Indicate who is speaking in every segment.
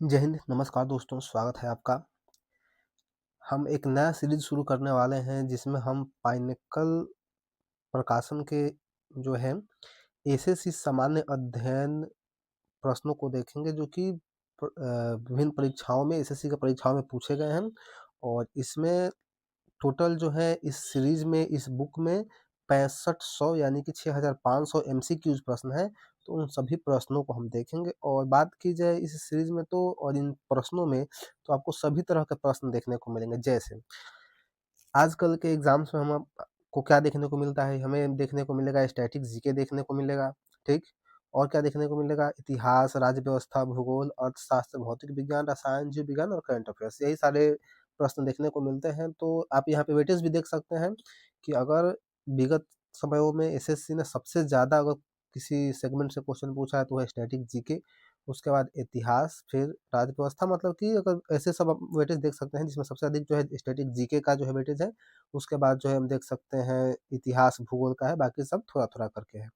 Speaker 1: जय हिंद, नमस्कार दोस्तों, स्वागत है आपका। हम एक नया सीरीज़ शुरू करने वाले हैं जिसमें हम पाइनेकल प्रकाशन के जो है एसएससी सामान्य अध्ययन प्रश्नों को देखेंगे जो कि विभिन्न परीक्षाओं में एसएससी की परीक्षाओं में पूछे गए हैं। और इसमें टोटल जो है इस सीरीज़ में इस बुक में 6500 यानी कि 6500 एमसीक्यूज़ प्रश्न हैं। तो उन सभी प्रश्नों को हम देखेंगे और बात की जाए इस सीरीज़ में तो और इन प्रश्नों में तो आपको सभी तरह के प्रश्न देखने को मिलेंगे। जैसे आजकल के एग्ज़ाम्स में हम को क्या देखने को मिलता है, हमें देखने को मिलेगा स्टैटिक जीके देखने को मिलेगा, ठीक? और क्या देखने को मिलेगा इतिहास, राज्य व्यवस्था, भूगोल, अर्थशास्त्र, भौतिक विज्ञान, रसायन, जीव विज्ञान और करंट अफ़ेयर्स यही सारे प्रश्न देखने को मिलते हैं। तो आप यहाँ पे वेटेज भी देख सकते हैं कि अगर विगत समयों में एसएससी ने सबसे ज़्यादा अगर किसी सेगमेंट से क्वेश्चन पूछा है तो वह स्टैटिक जीके, उसके बाद इतिहास, फिर राज्य व्यवस्था मतलब कि अगर ऐसे सब आप वेटेज देख सकते हैं जिसमें सबसे अधिक जो है स्टैटिक जीके का जो है वेटेज है, उसके बाद जो है हम देख सकते हैं इतिहास, भूगोल का है, बाकी सब थोड़ा-थोड़ा करके है।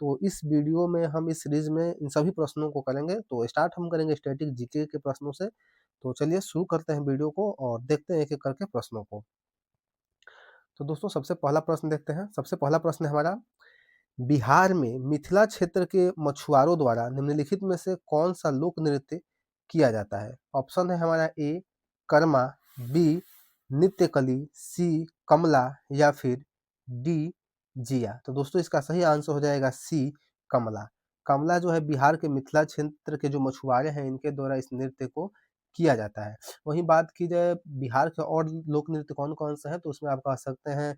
Speaker 1: तो इस वीडियो में हम इस सीरीज़ में इन सभी प्रश्नों को करेंगे, तो स्टार्ट हम करेंगे स्टैटिक जीके के प्रश्नों से। तो चलिए शुरू करते हैं वीडियो को और देखते हैं एक-एक करके प्रश्नों को। तो दोस्तों सबसे पहला प्रश्न देखते हैं, सबसे पहला प्रश्न है हमारा, बिहार में मिथिला क्षेत्र के मछुआरों द्वारा निम्नलिखित में से कौन सा लोक नृत्य किया जाता है? ऑप्शन है हमारा ए कर्मा, बी नृत्यकली, सी कमला या फिर डी जिया। तो दोस्तों इसका सही आंसर हो जाएगा सी कमला। कमला जो है बिहार के मिथिला क्षेत्र के जो मछुआरे हैं इनके द्वारा इस नृत्य को किया जाता है। वहीं बात की जाए बिहार के और लोक नृत्य कौन-कौन से हैं तो उसमें आप कह सकते हैं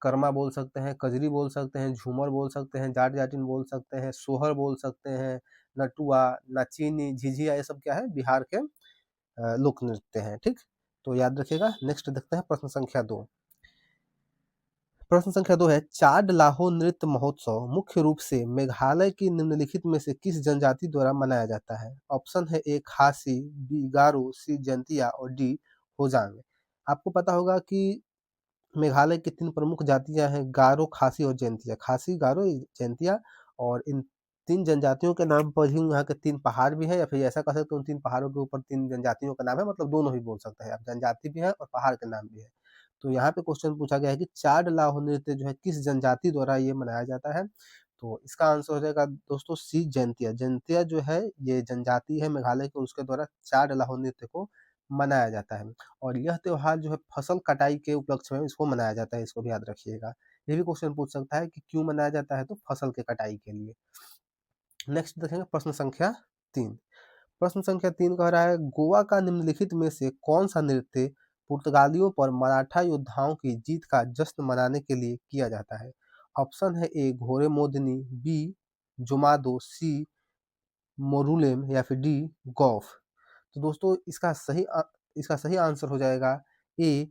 Speaker 1: कर्मा बोल सकते हैं, कजरी बोल सकते हैं, झूमर बोल सकते हैं, जाट-जाटिन बोल सकते हैं, सोहर बोल सकते हैं, नटुआ, नाचीनी, झिझिया ये सब क्या है बिहार के लोक नृत्य हैं, ठीक? तो याद रखिएगा। नेक्स्ट देखते हैं प्रश्न संख्या 2। प्रश्न संख्या 2 है चाड-लाहो नृत्य महोत्सव मुख्य रूप से मेघालय की निम्नलिखित में से किस जनजाति द्वारा मनाया जाता है? ऑप्शन है ए खासी, बी गारो, सी जंतिया और डी होजांग। आपको पता होगा कि मेघालय की 3 प्रमुख जातियाँ हैं गारो, खासी और जैंतिया। खासी, गारो, जैंतिया और इन 3 जनजातियों के नाम पर ही यहाँ के 3 पहाड़ भी हैं या फिर ऐसा कह सकते हैं उन 3 पहाड़ों के ऊपर 3 जनजातियों का नाम है मतलब दोनों ही बोल सकते हैं आप, जनजाति भी है और पहाड़ के नाम भी है। तो यहाँ पे क्वेश्चन पूछा गया है कि चाड-लाहो नृत्य जो है किस जनजाति द्वारा ये मनाया जाता है? तो इसका आंसर हो जाएगा दोस्तों सी जैंतिया। जैंतिया जो है ये जनजाति है मेघालय की उसके द्वारा चाड-लाहो नृत्य को मनाया जाता है। और यह त्योहार जो है फसल कटाई के उपलक्ष्य में इसको मनाया जाता है, इसको भी याद रखिएगा। ये भी क्वेश्चन पूछ सकता है कि क्यों मनाया जाता है? तो फसल के कटाई के लिए। नेक्स्ट देखेंगे प्रश्न संख्या 3। प्रश्न संख्या 3 कह रहा है गोवा का निम्नलिखित में से कौन-सा नृत्य पुर्तगालियों पर मराठा योद्धाओं की जीत का जश्न मनाने के लिए किया जाता है? ऑप्शन है ए घोड़े मोदनी, बी जुमादो, सी मोरुलेम या फिर डी गौफ। तो दोस्तों इसका सही आंसर हो जाएगा ए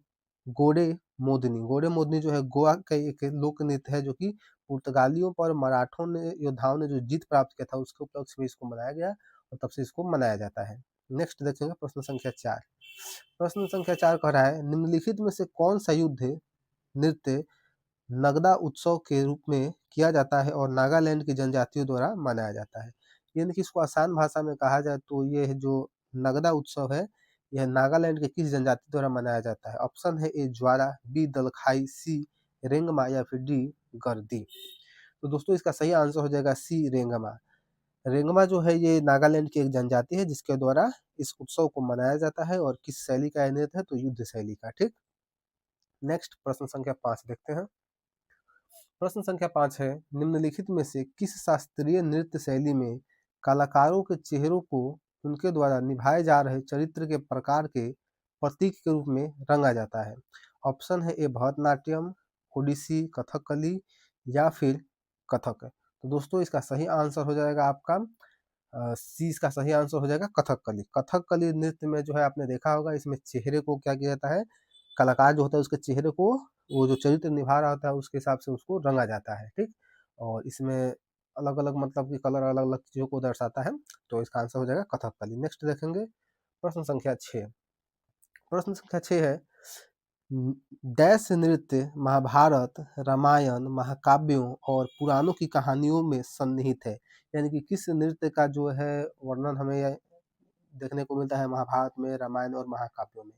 Speaker 1: गोडे मोदनी। गोडे मोदनी जो है गोवा का एक लोक नृत्य है जो कि पुर्तगालियों पर मराठों ने योद्धाओं ने जो जीत प्राप्त किया था उसके उपलक्ष्य में इसको मनाया गया और तब से इसको मनाया जाता है। नेक्स्ट देखेंगे प्रश्न संख्या 4। प्रश्न संख्या 4 कह रहा है निम्नलिखित में से कौन सा युद्ध नृत्य नगदा उत्सव के रूप में किया जाता है और नागालैंड की जनजातियों द्वारा मनाया जाता है। यानी कि इसको आसान भाषा में कहा जाए तो ये जो नगदा उत्सव है, यह नागालैंड के किस जनजाति द्वारा मनाया जाता है? ऑप्शन है ए ज्वारा, बी दलखाई, सी रेंगमा या फिर डी गर्दी। तो दोस्तों इसका सही आंसर हो जाएगा सी रेंगमा। रेंगमा जो है ये नागालैंड की एक जनजाति है जिसके द्वारा इस उत्सव को मनाया जाता है और किस शैली का यह नृत्य है? तो युद्ध शैली का, ठीक? नेक्स्ट प्रश्न संख्या 5 देखते हैं। प्रश्न संख्या 5 है निम्नलिखित में से किस शास्त्रीय नृत्य शैली में कलाकारों के चेहरों को उनके द्वारा निभाए जा रहे चरित्र के प्रकार के प्रतीक के रूप में रंगा जाता है? ऑप्शन है ए भरतनाट्यम, ओडिसी, कथकली या फिर कथक। तो दोस्तों इसका सही आंसर हो जाएगा आपका सी। इसका सही आंसर हो जाएगा कथकली। कथकली नृत्य में जो है आपने देखा होगा इसमें चेहरे को क्या किया जाता है, कलाकार जो होता है उसके चेहरे को वो जो चरित्र निभा रहा होता है उसके हिसाब से उसको रंगा जाता है, ठीक? और इसमें अलग-अलग मतलब कि कलर अलग-अलग चीज़ों को दर्शाता है, तो इसका आंसर हो जाएगा कथकली। नेक्स्ट देखेंगे प्रश्न संख्या 6। प्रश्न संख्या 6 है डैश नृत्य महाभारत, रामायण, महाकाव्यों और पुराणों की कहानियों में सन्निहित है। यानी कि किस नृत्य का जो है वर्णन हमें देखने को मिलता है महाभारत में, रामायण और महाकाव्यों में।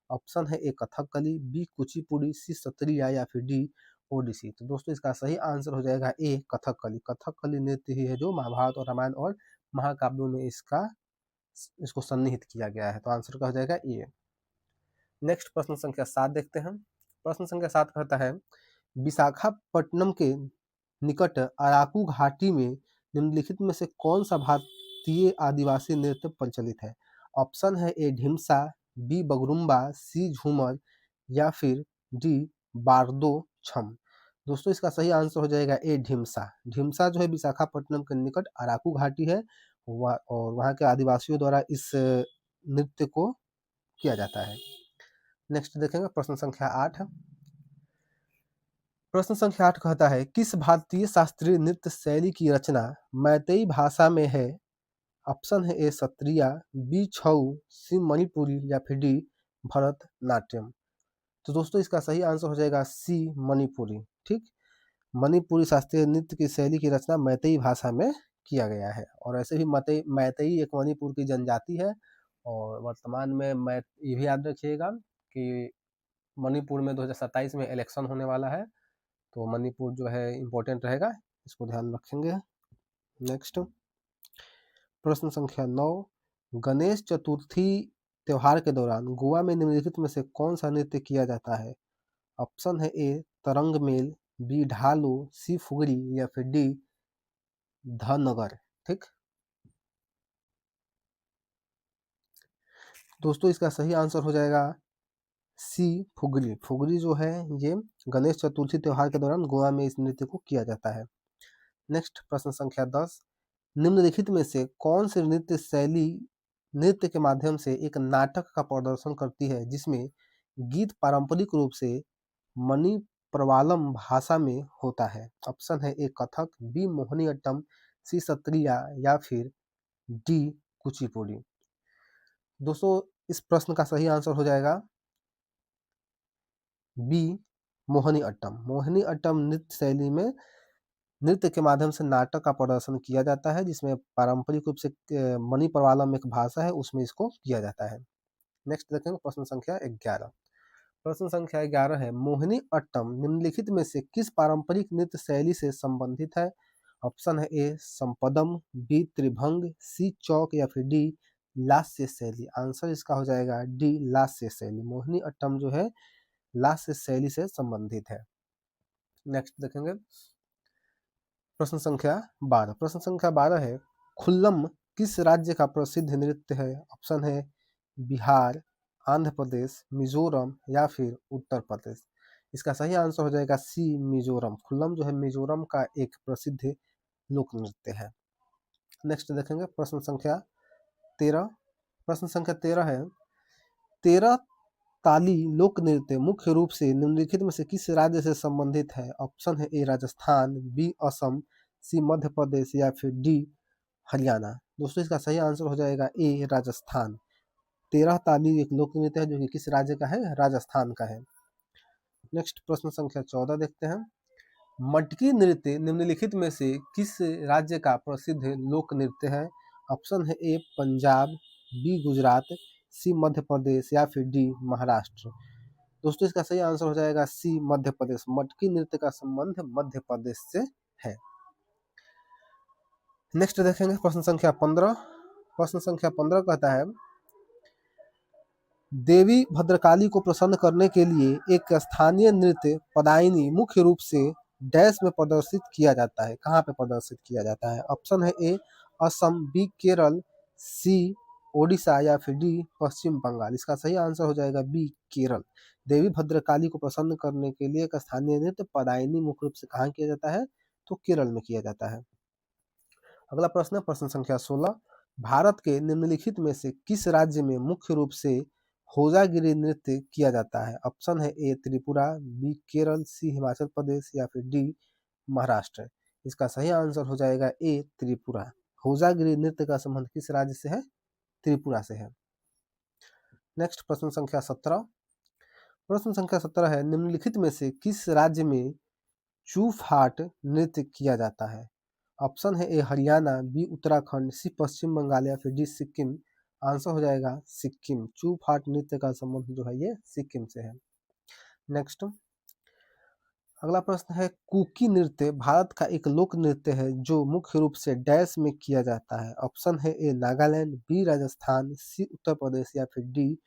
Speaker 1: ऑप्शन है ए कथकली, बी कुचिपुड़ी, सी सत्रिया या फिर डी ओडिसी। तो दोस्तों इसका सही आंसर हो जाएगा ए कथकली। कथकली नृत्य ही है जो महाभारत और रामायण और महाकाव्यों में इसको सन्निहित किया गया है। तो आंसर का हो जाएगा ए। नेक्स्ट प्रश्न संख्या 7 देखते हैं। प्रश्न संख्या 7 कहता है विशाखापट्टनम के निकट अराकू घाटी में निम्नलिखित में से कौन सा भारतीय आदिवासी नृत्य प्रचलित है? ऑप्शन है ए ढिमसा, बी बगरुम्बा, सी झूमर या फिर डी बारदो छम। दोस्तों इसका सही आंसर हो जाएगा ए ढिमसा। ढिमसा जो है विशाखापट्टनम के निकट अराकू घाटी है और वहाँ के आदिवासियों द्वारा इस नृत्य को किया जाता है। नेक्स्ट देखेंगे प्रश्न संख्या 8। प्रश्न संख्या 8 कहता है किस भारतीय शास्त्रीय नृत्य शैली की रचना मैतेई भाषा में है? ऑप्शन है ए सत्रिया, बी छऊ, सी मणिपुरी या फिर डी भरतनाट्यम। तो दोस्तों इसका सही आंसर हो जाएगा सी मणिपुरी। ठीक, मणिपुरी शास्त्रीय नृत्य की शैली की रचना मैतेई भाषा में किया गया है। और ऐसे भी मैतेई एक मणिपुर की जनजाति है और वर्तमान में ये भी याद रखिएगा कि मणिपुर में 2027 में इलेक्शन होने वाला है, तो मणिपुर जो है इम्पोर्टेंट रहेगा, इसको ध्यान रखेंगे। नेक्स्ट प्रश्न संख्या 9। गणेश चतुर्थी त्योहार के दौरान गोवा में निम्नलिखित में से कौन सा नृत्य किया जाता है? ऑप्शन है ए तरंग मेल, बी ढालो, सी फुगड़ी या फिर डी धनगर। ठीक, दोस्तों इसका सही आंसर हो जाएगा सी फुगड़ी। फुगड़ी जो है ये गणेश चतुर्थी त्योहार के दौरान गोवा में इस नृत्य को किया जाता है। नेक्स्ट प्रश्न संख्या 10। निम्नलिखित में से कौन सी नृत्य शैली नृत्य के माध्यम से एक नाटक का प्रदर्शन करती है जिसमें गीत पारंपरिक रूप से मणि प्रवालम भाषा में होता है? ऑप्शन है ए कथक, बी मोहिनीअट्टम, सी सत्रिया या फिर डी कुचिपुड़ी। दोस्तों इस प्रश्न का सही आंसर हो जाएगा बी मोहिनीअट्टम। मोहिनीअट्टम नृत्य शैली में नृत्य के माध्यम से नाटक का प्रदर्शन किया जाता है जिसमें पारंपरिक रूप से मणि प्रवालम एक भाषा है उसमें इसको किया जाता है। नेक्स्ट देखेंगे प्रश्न संख्या 11। प्रश्न संख्या 11 है मोहिनी अट्टम निम्नलिखित में से किस पारंपरिक नृत्य शैली से संबंधित है? ऑप्शन है ए संपदम, बी त्रिभंग, सी चौक या फिर डी लास्य शैली। आंसर इसका हो जाएगा डी लास्य शैली। मोहिनी अट्टम जो है लास्य शैली से संबंधित है। नेक्स्ट देखेंगे प्रश्न संख्या 12। प्रश्न संख्या 12 है खुल्लम किस राज्य का प्रसिद्ध नृत्य है? ऑप्शन है बिहार, आंध्र प्रदेश, मिजोरम या फिर उत्तर प्रदेश। इसका सही आंसर हो जाएगा सी मिजोरम। खुल्लम जो है मिजोरम का एक प्रसिद्ध लोक नृत्य है। नेक्स्ट देखेंगे प्रश्न संख्या 13। प्रश्न संख्या 13 है 13 ताली लोक नृत्य मुख्य रूप से निम्नलिखित में से किस राज्य से संबंधित है? ऑप्शन है ए राजस्थान, बी असम, सी मध्य प्रदेश या फिर डी हरियाणा। दोस्तों इसका सही आंसर हो जाएगा ए राजस्थान। 13 ताली एक लोक नृत्य है जो कि किस राज्य का है? राजस्थान का है। नेक्स्ट प्रश्न संख्या 14 देखते हैं। मटकी नृत्य निम्नलिखित में से किस राज्य का प्रसिद्ध लोक नृत्य है? ऑप्शन है ए पंजाब, बी गुजरात, सी मध्य प्रदेश या फिर डी महाराष्ट्र। दोस्तों इसका सही आंसर हो जाएगा सी मध्य प्रदेश। मटकी नृत्य का संबंध मध्य प्रदेश से है। नेक्स्ट देखेंगे प्रश्न संख्या 15। प्रश्न संख्या 15 कहता है देवी भद्रकाली को प्रसन्न करने के लिए एक स्थानीय नृत्य पदायनी मुख्य रूप से डैश में प्रदर्शित किया जाता है। कहाँ पे प्रदर्शित किया जाता है? ऑप्शन है ए असम, बी केरल, सी ओडिशा या फिर डी पश्चिम बंगाल। इसका सही आंसर हो जाएगा बी केरल। देवी भद्रकाली को प्रसन्न करने के लिए एक स्थानीय नृत्य पदायनी मुख्य रूप से कहाँ किया जाता है? तो केरल में किया जाता है। अगला प्रश्न है प्रश्न संख्या 16। भारत के निम्नलिखित में से किस राज्य में मुख्य रूप से होजागिरी नृत्य किया जाता है? ऑप्शन है ए त्रिपुरा, बी केरल, सी हिमाचल प्रदेश या फिर डी महाराष्ट्र। इसका सही आंसर हो जाएगा ए त्रिपुरा। होजागिरी नृत्य का संबंध किस राज्य से है? त्रिपुरा से है। नेक्स्ट प्रश्न संख्या 17। प्रश्न संख्या 17 है निम्नलिखित में से किस राज्य में चूफाट नृत्य किया जाता है? ऑप्शन है ए हरियाणा, बी उत्तराखंड, सी पश्चिम बंगाल या फिर डी सिक्किम। आंसर हो जाएगा सिक्किम। चू फाट नृत्य का संबंध जो है ये सिक्किम से है। नेक्स्ट अगला प्रश्न है, कुकी नृत्य भारत का एक लोक नृत्य है जो मुख्य रूप से डैश में किया जाता है। ऑप्शन है A Nagaland, B Rajasthan, C Uttar Pradesh या फिर D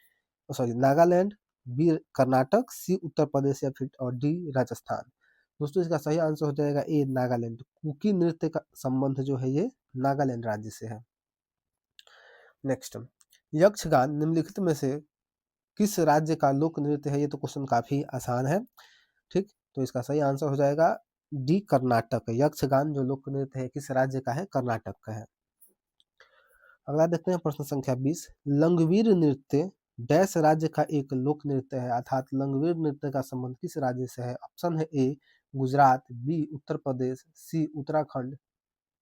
Speaker 1: sorry Nagaland, B Karnataka, C Uttar Pradesh या फिर और डी राजस्थान। दोस्तों इसका सही आंसर हो जाएगा ए नागालैंड। कुकी नृत्य का संबंध जो है ये नागालैंड राज्य से है। नेक्स्ट यक्षगान निम्नलिखित में से किस राज्य का लोक नृत्य है? ये तो क्वेश्चन काफी आसान है। ठीक, तो इसका सही आंसर हो जाएगा डी कर्नाटक। यक्षगान जो लोक नृत्य है किस राज्य का है? कर्नाटक का है। अगला देखते हैं प्रश्न संख्या 20, लंगवीर नृत्य डैश राज्य का एक लोक नृत्य है, अर्थात लंगवीर नृत्य का संबंध किस राज्य से है? ऑप्शन है ए गुजरात, बी उत्तर प्रदेश, सी उत्तराखंड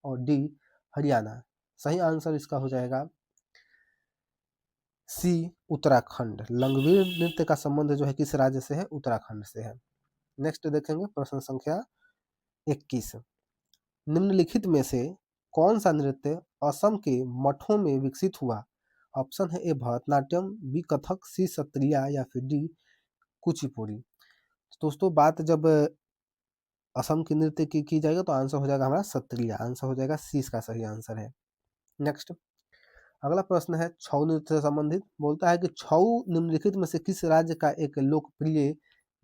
Speaker 1: और डी हरियाणा। सही आंसर इसका हो जाएगा सी उत्तराखंड। लंगवीर नृत्य का संबंध जो है किस राज्य से है? उत्तराखंड से है। नेक्स्ट देखेंगे प्रश्न संख्या 21, निम्नलिखित में से कौन सा नृत्य असम के मठों में विकसित हुआ? ऑप्शन है ए भरतनाट्यम, बी कथक, सी सत्रिया या फिर डी कुचिपुड़ी। दोस्तों बात जब असम के नृत्य की जाएगा तो आंसर हो जाएगा हमारा सत्रिया। आंसर हो जाएगा सी इसका सही आंसर है। नेक्स्ट अगला प्रश्न है छऊ नृत्य से संबंधित। बोलता है कि छऊ निम्नलिखित में से किस राज्य का एक लोकप्रिय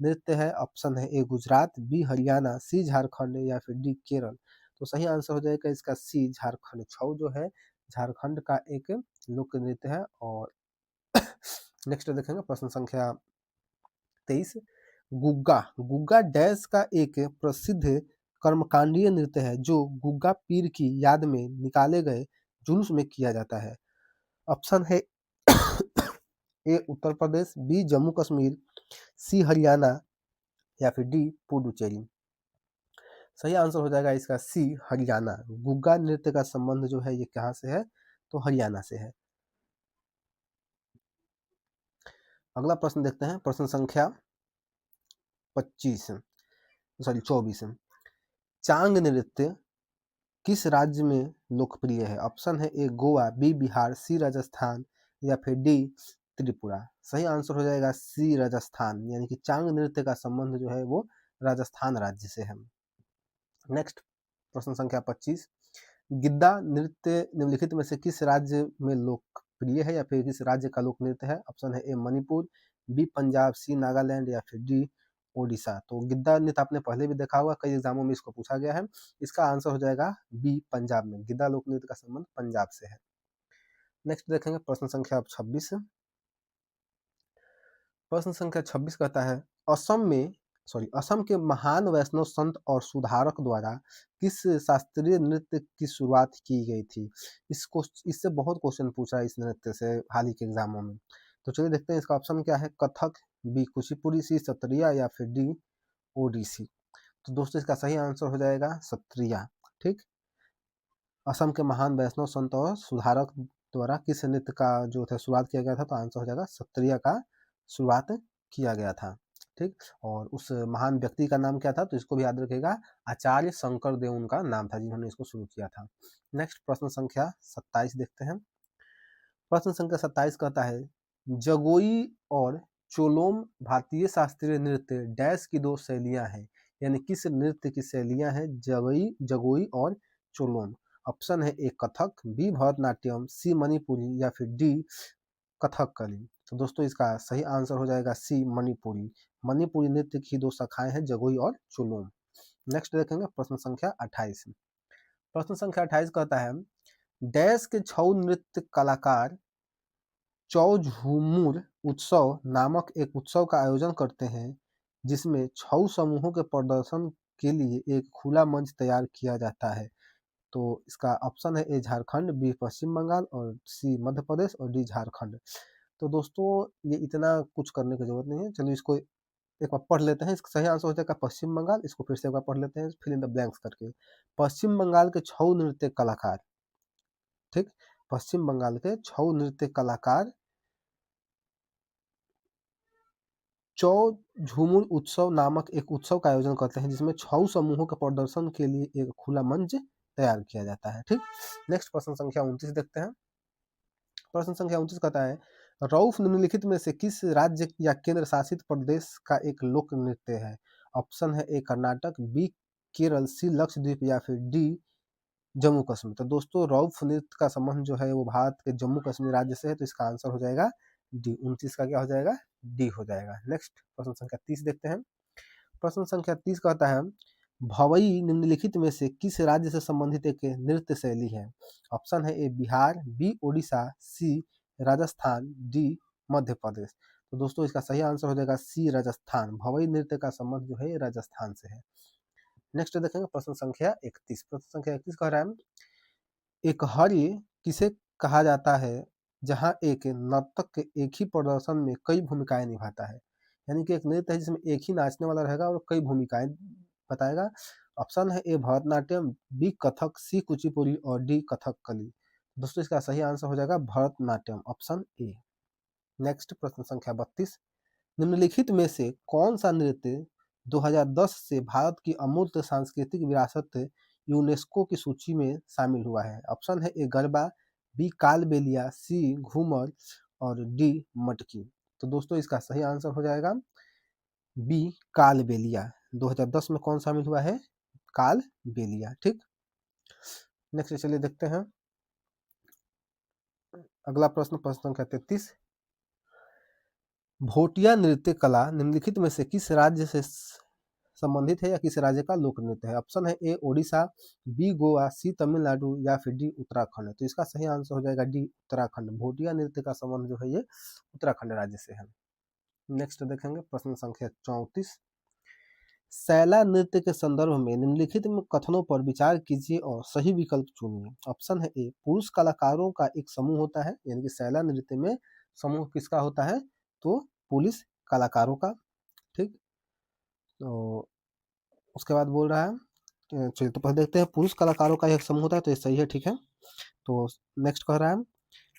Speaker 1: नृत्य है? ऑप्शन है ए गुजरात, बी हरियाणा, सी झारखंड या फिर डी केरल। तो सही आंसर हो जाएगा इसका सी झारखंड। छऊ जो है झारखंड का एक लोक नृत्य है। और नेक्स्ट देखेंगे प्रश्न संख्या 23, गुग्गा। गुग्गा डैश का एक प्रसिद्ध कर्मकांडीय नृत्य है जो गुग्गा पीर की याद में निकाले गए जुलूस में किया जाता है। ऑप्शन है ए उत्तर प्रदेश, बी जम्मू कश्मीर, सी हरियाणा या फिर डी पुडुचेरी। सही आंसर हो जाएगा इसका सी हरियाणा। गुग्गा नृत्य का संबंध जो है ये कहाँ से है? तो हरियाणा से है। अगला प्रश्न देखते हैं प्रश्न संख्या 24, चांग नृत्य किस राज्य में लोकप्रिय है? ऑप्शन है ए गोवा, बी बिहार, सी राजस्थान या फिर डी त्रिपुरा। सही आंसर हो जाएगा सी राजस्थान। यानी कि चांग नृत्य का संबंध जो है वो राजस्थान राज्य से है। नेक्स्ट प्रश्न संख्या 25, गिद्दा नृत्य निम्नलिखित में से किस राज्य में लोकप्रिय है या फिर किस राज्य का लोक नृत्य है? ऑप्शन है ए मणिपुर, बी पंजाब, सी नागालैंड या फिर डी ओडिशा। तो गिद्दा नृत्य आपने पहले भी देखा होगा, कई एग्जामों में इसको पूछा गया है। इसका आंसर हो जाएगा बी पंजाब में। गिद्दा लोक नृत्य का संबंध पंजाब से है। नेक्स्ट देखेंगे प्रश्न संख्या 26। प्रश्न संख्या 26 कहता है असम के महान वैष्णव संत और सुधारक द्वारा किस शास्त्रीय नृत्य की शुरुआत की गई थी? इससे बहुत क्वेश्चन पूछा है इस नृत्य से हाल ही के एग्जामों में। तो चलिए देखते हैं इसका ऑप्शन क्या है। कथक, बी कुचिपुड़ी, सी सत्रिया या फिर डी ओडिसी। तो दोस्तों इसका सही आंसर हो जाएगा सत्रिया। ठीक, असम के महान वैष्णव संत और सुधारक द्वारा किस नृत्य का जो था शुरुआत किया गया था? तो आंसर हो जाएगा सत्रिया का शुरुआत किया गया था। ठीक, और उस महान व्यक्ति का नाम क्या था? तो इसको भी याद रखिएगा, आचार्य शंकर देव उनका नाम था जिन्होंने इसको शुरू किया था। नेक्स्ट प्रश्न संख्या 27 देखते हैं। प्रश्न संख्या 27 कहता है, जगोई और चोलोम भारतीय शास्त्रीय नृत्य डैश की दो शैलियां हैं। यानी किस नृत्य की शैलियां हैं जगोई और चोलोम? ऑप्शन है ए कथक, बी भरतनाट्यम, सी मणिपुरी या फिर डी कथकली। तो दोस्तों इसका सही आंसर हो जाएगा सी मणिपुरी। मणिपुरी नृत्य की दो शाखाएं हैं, जगोई और चोलोम। नेक्स्ट देखेंगे प्रश्न संख्या 28। प्रश्न संख्या 28 कहता है, डैश के छऊ नृत्य कलाकार चौ झूमुर उत्सव नामक एक उत्सव का आयोजन करते हैं जिसमें छऊ समूहों के प्रदर्शन के लिए एक खुला मंच तैयार किया जाता है। तो इसका ऑप्शन है ए झारखंड, बी पश्चिम बंगाल और सी मध्य प्रदेश और डी झारखंड। तो दोस्तों ये इतना कुछ करने की जरूरत नहीं है, चलो इसको एक बार पढ़ लेते हैं। इसका सही आंसर हो जाएगा पश्चिम बंगाल। इसको फिर से एक बार पढ़ लेते हैं फिल इन द ब्लैंक्स करके। पश्चिम बंगाल के छऊ नृत्य कलाकार, ठीक, पश्चिम बंगाल के छऊ नृत्य कलाकार चौ झूमुर उत्सव नामक एक उत्सव का आयोजन करते हैं जिसमें छऊ समूहों के प्रदर्शन के लिए एक खुला मंच तैयार किया जाता है। ठीक, नेक्स्ट प्रश्न संख्या 29 देखते हैं। प्रश्न संख्या 29 कहता है रऊफ निम्नलिखित में से किस राज्य या केंद्र शासित प्रदेश का एक लोक नृत्य है? ऑप्शन है ए कर्नाटक, बी केरल, सी लक्षद्वीप या फिर डी जम्मू कश्मीर। तो दोस्तों रऊफ नृत्य का संबंध जो है वो भारत के जम्मू कश्मीर राज्य से है, तो इसका आंसर हो जाएगा डी। 29 का क्या हो जाएगा? डी हो जाएगा। नेक्स्ट प्रश्न संख्या 30 देखते हैं। प्रश्न संख्या 30 कहता है भवई निम्नलिखित में से किस राज्य से संबंधित एक नृत्य शैली है? ऑप्शन है ए बिहार, बी उड़ीसा, सी राजस्थान, डी मध्य प्रदेश। तो दोस्तों इसका सही आंसर हो जाएगा सी राजस्थान। भवई नृत्य का संबंध जो है राजस्थान से है। नेक्स्ट देखेंगे प्रश्न संख्या 31। प्रश्न संख्या 31 कह रहा है एक हर्य किसे कहा जाता है जहां एक नर्तक एक ही प्रदर्शन में कई भूमिकाएं निभाता है? यानी कि एक नृत्य है जिसमें एक ही नाचने वाला रहेगा और कई भूमिकाएं बताएगा। ऑप्शन है ए भरतनाट्यम, बी कथक, सी कुचिपुड़ी और डी कथकली। दोस्तों इसका सही आंसर हो जाएगा भरतनाट्यम, ऑप्शन ए। नेक्स्ट प्रश्न संख्या 32। निम्नलिखित में से कौन सा नृत्य 2010 से भारत की अमूर्त सांस्कृतिक विरासत यूनेस्को की सूची में शामिल हुआ है? ऑप्शन है ए गरबा, बी कालबेलिया, सी घूमर और डी मटकी। तो दोस्तों इसका सही आंसर हो जाएगा बी कालबेलिया। 2010 में कौन शामिल हुआ है? कालबेलिया। ठीक, नेक्स्ट चलिए देखते हैं अगला प्रश्न। प्रश्न संख्या 33। भोटिया नृत्य कला निम्नलिखित में से किस राज्य से संबंधित है या किस राज्य का लोक नृत्य है? ऑप्शन है ए ओडिशा, बी गोवा, सी तमिलनाडु या फिर डी उत्तराखंड। तो इसका सही आंसर हो जाएगा डी उत्तराखंड। भोटिया नृत्य का संबंध जो है ये उत्तराखंड राज्य से है। नेक्स्ट देखेंगे प्रश्न संख्या 34। सैला नृत्य के संदर्भ में निम्नलिखित में कथनों पर विचार कीजिए और सही विकल्प चुनिए। ऑप्शन है ए पुरुष कलाकारों का एक समूह होता है, यानी कि सैला नृत्य में समूह किसका होता है? तो पुलिस कलाकारों का। ठीक, तो उसके बाद बोल रहा है चलिए तो पहले देखते हैं पुरुष कलाकारों का एक समूह होता है, तो ये सही है। ठीक है, तो नेक्स्ट कह रहा है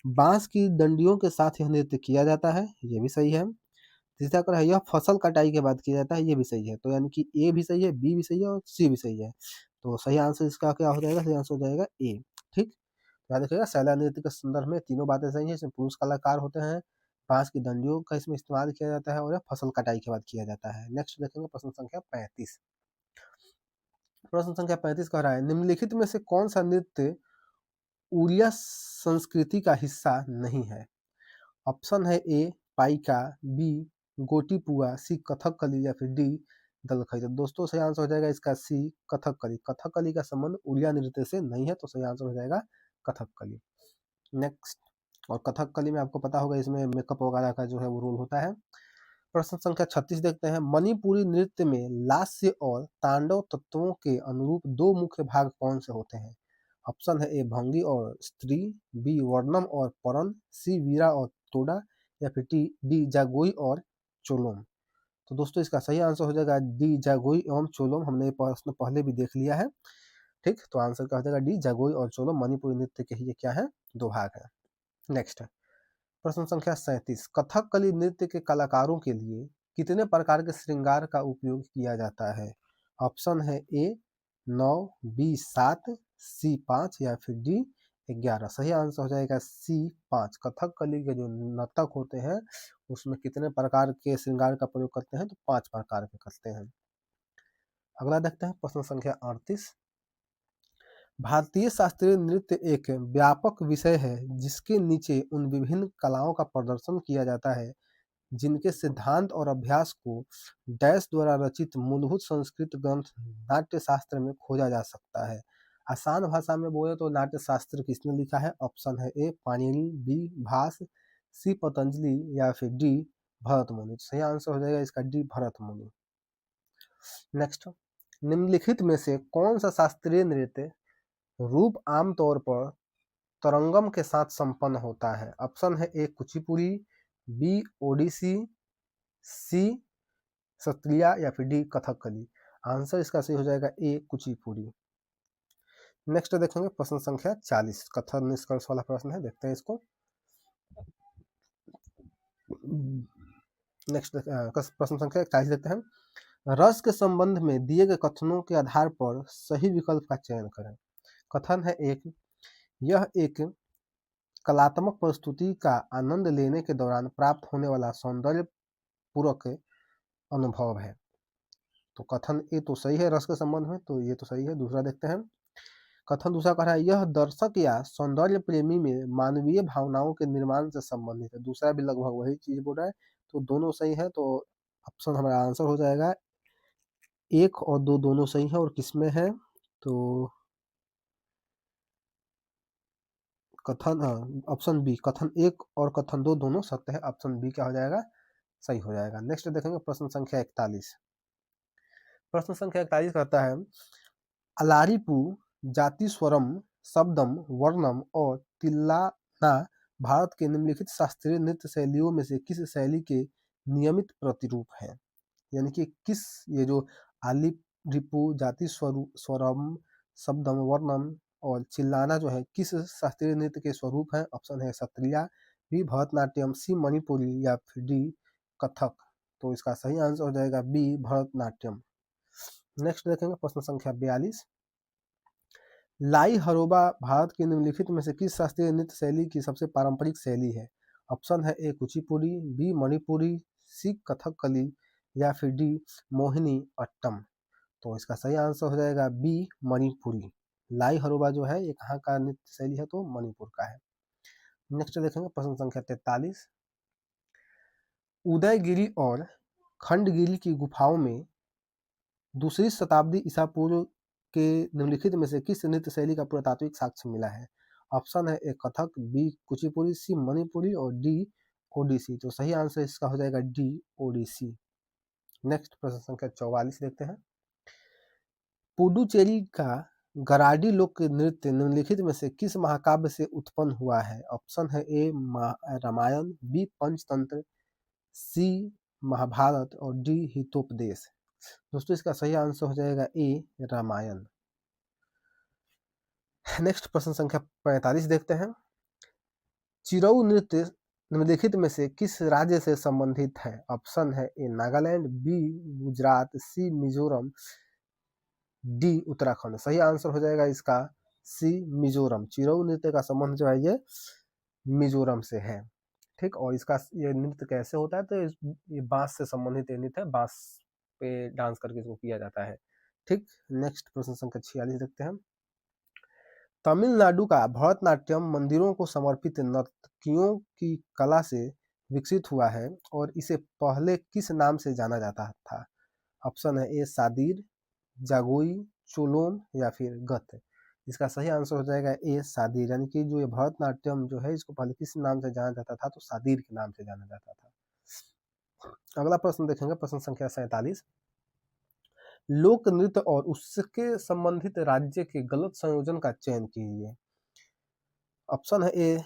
Speaker 1: बांस की डंडियों के साथ यह नृत्य किया जाता है, ये भी सही है। तीसरा कह रहा है यह फसल कटाई के बाद किया जाता है, ये भी सही है। तो यानी कि ए भी सही है, बी भी सही है और सी भी सही है। तो सही आंसर इसका क्या हो जाएगा? सही आंसर हो जाएगा ए। ठीक, याद रखिएगा सैला नृत्य के संदर्भ में तीनों बातें सही है। इसमें पुरुष कलाकार होते हैं, बांस की डंडियों का इसमें इस्तेमाल किया जाता है और यह फसल कटाई के बाद किया जाता है। नेक्स्ट देखेंगे प्रश्न संख्या 35। प्रश्न संख्या 35 कह रहा है निम्नलिखित में से कौन सा नृत्य उड़िया संस्कृति का हिस्सा नहीं है? ऑप्शन है ए पाइका, बी गोटीपुआ, सी कथकली या फिर डी दलखई। तो दोस्तों सही आंसर हो जाएगा इसका सी कथकली। कथकली का संबंध उड़िया नृत्य से नहीं है, तो सही आंसर हो जाएगा कथकली। नेक्स्ट, और कथकली में आपको पता होगा इसमें मेकअप वगैरह का जो है वो रोल होता है। प्रश्न संख्या 36 देखते हैं मणिपुरी नृत्य में लास्य और तांडव तत्वों के अनुरूप दो मुख्य भाग कौन से होते हैं? ऑप्शन है ए भंगी और स्त्री, बी वर्णम और परन, सी वीरा और तोड़ा या फिर डी जागोई और चोलोम। तो दोस्तों इसका सही आंसर हो जाएगा डी जागोई एवं चोलोम। हमने ये प्रश्न पहले भी देख लिया है। ठीक, तो आंसर क्या हो जाएगा डी जागोई और चोलोम। मणिपुरी नृत्य के ही ये क्या है? दो भाग है। नेक्स्ट प्रश्न संख्या 37। कथकली नृत्य के कलाकारों के लिए कितने प्रकार के श्रृंगार का उपयोग किया जाता है? ऑप्शन है ए 9, बी 7, सी 5 या फिर डी 11। सही आंसर हो जाएगा सी 5। कथकली के जो नर्तक होते हैं उसमें कितने प्रकार के श्रृंगार का प्रयोग करते हैं? तो 5 प्रकार के करते हैं। अगला देखते हैं प्रश्न संख्या 38। भारतीय शास्त्रीय नृत्य एक व्यापक विषय है जिसके नीचे उन विभिन्न कलाओं का प्रदर्शन किया जाता है जिनके सिद्धांत और अभ्यास को डैश द्वारा रचित मूलभूत संस्कृत ग्रंथ नाट्य शास्त्र में खोजा जा सकता है। आसान भाषा में बोले तो नाट्य शास्त्र किसने लिखा है? ऑप्शन है ए पाणिनि, बी भास, सी पतंजलि या फिर डी भरत मुनि। सही आंसर हो जाएगा इसका डी भरत मुनि। नेक्स्ट, निम्नलिखित में से कौन सा शास्त्रीय नृत्य रूप आमतौर पर तरंगम के साथ संपन्न होता है? ऑप्शन है ए कुचिपुड़ी, बी ओडिसी, सी सत्रिया या फिर डी कथकली। आंसर इसका सही हो जाएगा ए कुचिपुड़ी। नेक्स्ट देखेंगे प्रश्न संख्या 40। कथन निष्कर्ष वाला प्रश्न है, देखते हैं इसको। नेक्स्ट प्रश्न संख्या 40 देखते हैं रस के संबंध में दिए गए कथनों के आधार पर सही विकल्प का चयन करें। कथन है एक, यह एक कलात्मक प्रस्तुति का आनंद लेने के दौरान प्राप्त होने वाला सौंदर्य पूरक अनुभव है। तो कथन ए तो सही है रस के संबंध में, तो ये तो सही है। दूसरा देखते हैं। कथन दूसरा कह रहा है यह दर्शक या सौंदर्य प्रेमी में मानवीय भावनाओं के निर्माण से संबंधित है। दूसरा भी लगभग वही चीज बोल रहा है, तो दोनों सही है। तो ऑप्शन हमारा आंसर हो जाएगा 1 और 2 दोनों सही है। और किसमें है तो कथन ऑप्शन बी, कथन 1 और कथन 2 दोनों सत्य है। ऑप्शन बी क्या हो जाएगा, सही हो जाएगा। नेक्स्ट देखेंगे प्रश्न संख्या 41। प्रश्न संख्या 41 कहता है अलारिपू जाति स्वरम शब्दम वर्णम और तिल्लाना भारत के निम्नलिखित शास्त्रीय नृत्य शैलियों में से किस शैली के नियमित प्रतिरूप हैं। यानी कि किस ये जो आलिरिपू जाति स्वरम शब्दम वर्णम और चिल्लाना जो है किस शास्त्रीय नृत्य के स्वरूप है। ऑप्शन है सत्रिया, बी भरतनाट्यम, सी मणिपुरी या फिर डी कथक। तो इसका सही आंसर हो जाएगा बी भरतनाट्यम। नेक्स्ट देखेंगे प्रश्न संख्या 42। लाई हरोबा भारत के निम्नलिखित में से किस शास्त्रीय नृत्य शैली की सबसे पारंपरिक शैली है। ऑप्शन है ए कुचिपुड़ी, बी मणिपुरी, सी कथकली या फिर डी मोहिनी अट्टम। तो इसका सही आंसर हो जाएगा बी मणिपुरी। लाई हरोबा जो है ये कहाँ का नृत्य शैली है, तो मणिपुर का है। नेक्स्ट देखेंगे प्रश्न संख्या 43। उदयगिरी और खंडगिरी की गुफाओं में दूसरी शताब्दी ईसा पूर्व के निम्नलिखित में से किस नृत्य शैली का पुरातात्विक साक्ष्य मिला है। ऑप्शन है ए कथक, बी कुचिपुड़ी, सी मणिपुरी और डी ओडिसी। तो सही आंसर इसका हो जाएगा डी ओडिसी। नेक्स्ट प्रश्न संख्या 44 देखते हैं। पुडुचेरी का गराडी लोक नृत्य निम्नलिखित में से किस महाकाव्य से उत्पन्न हुआ है। ऑप्शन है ए रामायण, बी पंचतंत्र, सी महाभारत और डी हितोपदेश। दोस्तों इसका सही आंसर हो जाएगा ए रामायण। नेक्स्ट प्रश्न संख्या 45 देखते हैं। चिरऊ नृत्य निम्नलिखित में से किस राज्य से संबंधित है। ऑप्शन है A Nagaland, B Gujarat, C Mizoram, D Uttarakhand. सही आंसर हो जाएगा इसका सी मिजोरम। चिरऊ नृत्य का संबंध जो है ये मिजोरम से है। ठीक, और इसका ये नृत्य कैसे होता है, तो ये बांस से संबंधित ये नृत्य है, बांस पे डांस करके इसको किया जाता है। ठीक, नेक्स्ट प्रश्न संख्या 46 देखते हैं। तमिलनाडु का भरतनाट्यम मंदिरों को समर्पित नर्तकियों की कला से विकसित हुआ है और इसे पहले किस नाम से जाना जाता था। ऑप्शन है ए सादीर, जागोई, चोलोम या फिर गत। इसका सही आंसर हो जाएगा ए सादीर। यानी कि जो ये भरतनाट्यम जो है इसको पहले किस नाम से जाना जाता था, तो सादीर के नाम से जाना जाता था। अगला प्रश्न देखेंगे प्रश्न संख्या 47। लोक नृत्य और उसके संबंधित राज्य के गलत संयोजन का चयन कीजिए। ऑप्शन है ए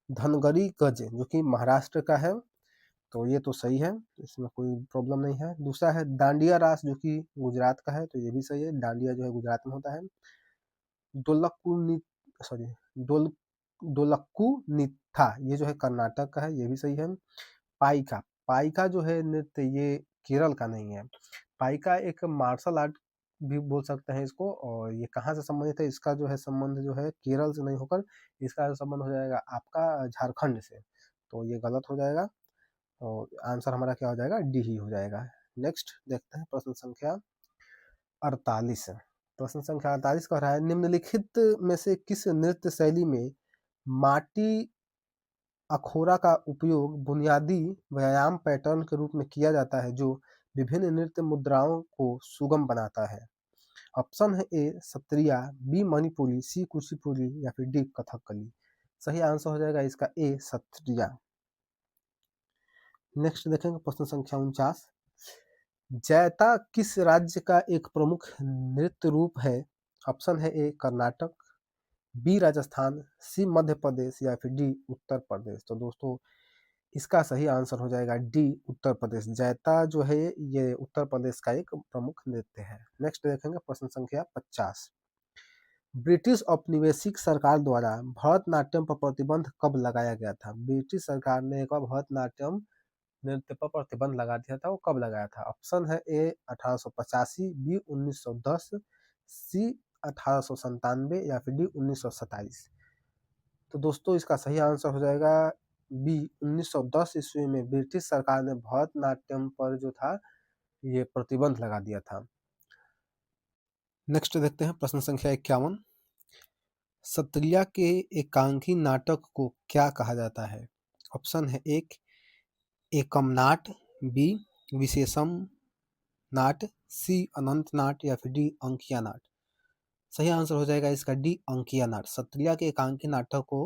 Speaker 1: धनगरी गज जो कि महाराष्ट्र का है, तो ये तो सही है, इसमें कोई प्रॉब्लम नहीं है। दूसरा है डांडिया रास जो कि गुजरात का है, तो ये भी सही है, डांडिया जो है गुजरात में होता है। डोलक्कू सॉरी डोल डोलक्कू निथा ये जो है कर्नाटक का है, ये भी सही है। पाइका, पाइका जो है नृत्य ये केरल का नहीं है। पाइका एक मार्शल आर्ट भी बोल सकते हैं इसको, और ये कहाँ से संबंधित है, इसका जो है संबंध जो है केरल से नहीं होकर इसका संबंध हो जाएगा आपका झारखंड से, तो ये गलत हो जाएगा और आंसर हमारा क्या हो जाएगा, डी ही हो जाएगा। नेक्स्ट देखते हैं प्रश्न संख्या 48। प्रश्न संख्या 48 कह रहा है निम्नलिखित में से किस नृत्य शैली में माटी अखोरा का उपयोग बुनियादी व्यायाम पैटर्न के रूप में किया जाता है जो विभिन्न नृत्य मुद्राओं को सुगम बनाता है। ऑप्शन है ए सत्रिया, बी मणिपुरी, सी कुचिपुड़ी या फिर डी कथकली। सही आंसर हो जाएगा इसका ए सत्रिया। नेक्स्ट देखेंगे प्रश्न संख्या 49। जैता किस राज्य का एक प्रमुख नृत्य रूप है। ऑप्शन है ए कर्नाटक, बी राजस्थान, सी मध्य प्रदेश या फिर डी उत्तर प्रदेश। तो दोस्तों इसका सही आंसर हो जाएगा डी उत्तर प्रदेश। जैता जो है ये उत्तर प्रदेश का एक प्रमुख नृत्य है। नेक्स्ट देखेंगे प्रश्न संख्या 50। ब्रिटिश औपनिवेशिक सरकार द्वारा भरतनाट्यम पर प्रतिबंध कब लगाया गया था। ब्रिटिश सरकार ने एक बार भरतनाट्यम नृत्य पर प्रतिबंध लगा दिया था, वो कब लगाया था। ऑप्शन है ए 1885, बी 1910, सी 1897 या फिर डी 1927। तो दोस्तों इसका सही आंसर हो जाएगा बी। 1910 ईस्वी में ब्रिटिश सरकार ने भरतनाट्यम पर जो था ये प्रतिबंध लगा दिया था। नेक्स्ट देखते हैं प्रश्न संख्या 51। सत्रिया के एकांकी नाटक को क्या कहा जाता है? ऑप्शन है एक एकम नाट, बी विशेषम नाट, सी अनंत नाट या फिर डी अंकिया नाट। सही आंसर हो जाएगा इसका डी अंकिया नाट। सत्रिया के एकांकी नाटक को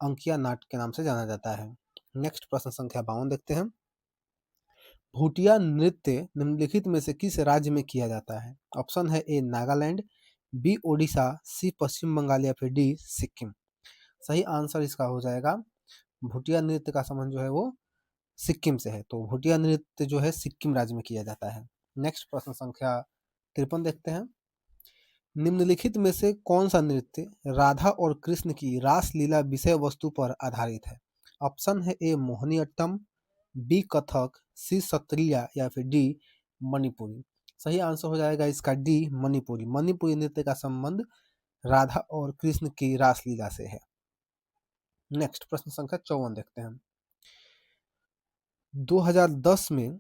Speaker 1: अंकिया नाट के नाम से जाना जाता है। नेक्स्ट प्रश्न संख्या 52 देखते हैं। भूटिया नृत्य निम्नलिखित में से किस राज्य में किया जाता है? ऑप्शन है ए नागालैंड, बी ओडिशा, सी पश्चिम बंगाल या फिर डी सिक्किम। सही आंसर इसका हो जाएगा भूटिया नृत्य का संबंध जो है वो सिक्किम से है, तो भूटिया नृत्य जो है सिक्किम राज्य में किया जाता है। नेक्स्ट प्रश्न संख्या 53 देखते हैं। निम्नलिखित में से कौन सा नृत्य राधा और कृष्ण की रासलीला विषय वस्तु पर आधारित है? ऑप्शन है ए मोहिनीअट्टम, बी कथक, सी सत्रिया या फिर डी मणिपुरी। सही आंसर हो जाएगा इसका डी मणिपुरी। मणिपुरी नृत्य का संबंध राधा और कृष्ण की रासलीला से है। नेक्स्ट प्रश्न संख्या 54 देखते हैं। 2010 में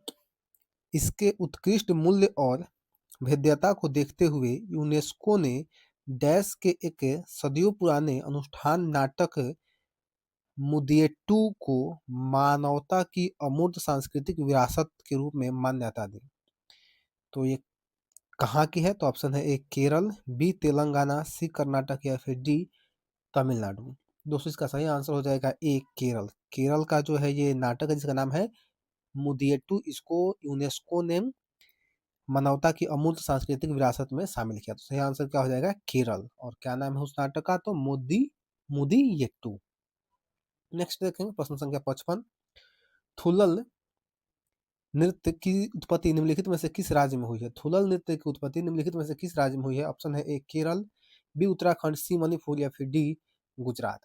Speaker 1: इसके उत्कृष्ट मूल्य और भेद्यता को देखते हुए यूनेस्को ने डैश के एक सदियों पुराने अनुष्ठान नाटक मुदियट्टू को मानवता की अमूर्त सांस्कृतिक विरासत के रूप में मान्यता दी। तो ये कहाँ की है? तो ऑप्शन है ए केरल, बी तेलंगाना, सी कर्नाटक या फिर डी तमिलनाडु। दोस्तों इसका सही आंसर हो जाएगा ए केरल। केरल का जो है ये नाटक है जिसका नाम है मुदियट्टू, इसको यूनेस्को ने मानवता की अमूर्त सांस्कृतिक विरासत में शामिल किया। तो सही आंसर क्या हो जाएगा? केरल। और क्या नाम है उस नाटक का? तो मुदियट्टू। नेक्स्ट देखेंगे प्रश्न संख्या 55। थुलल नृत्य की उत्पत्ति निम्नलिखित में से किस राज्य में हुई है? थुलल नृत्य की उत्पत्ति निम्नलिखित में से किस राज्य में हुई है? ऑप्शन है ए केरल, बी उत्तराखंड, सी मणिपुर या फिर डी गुजरात।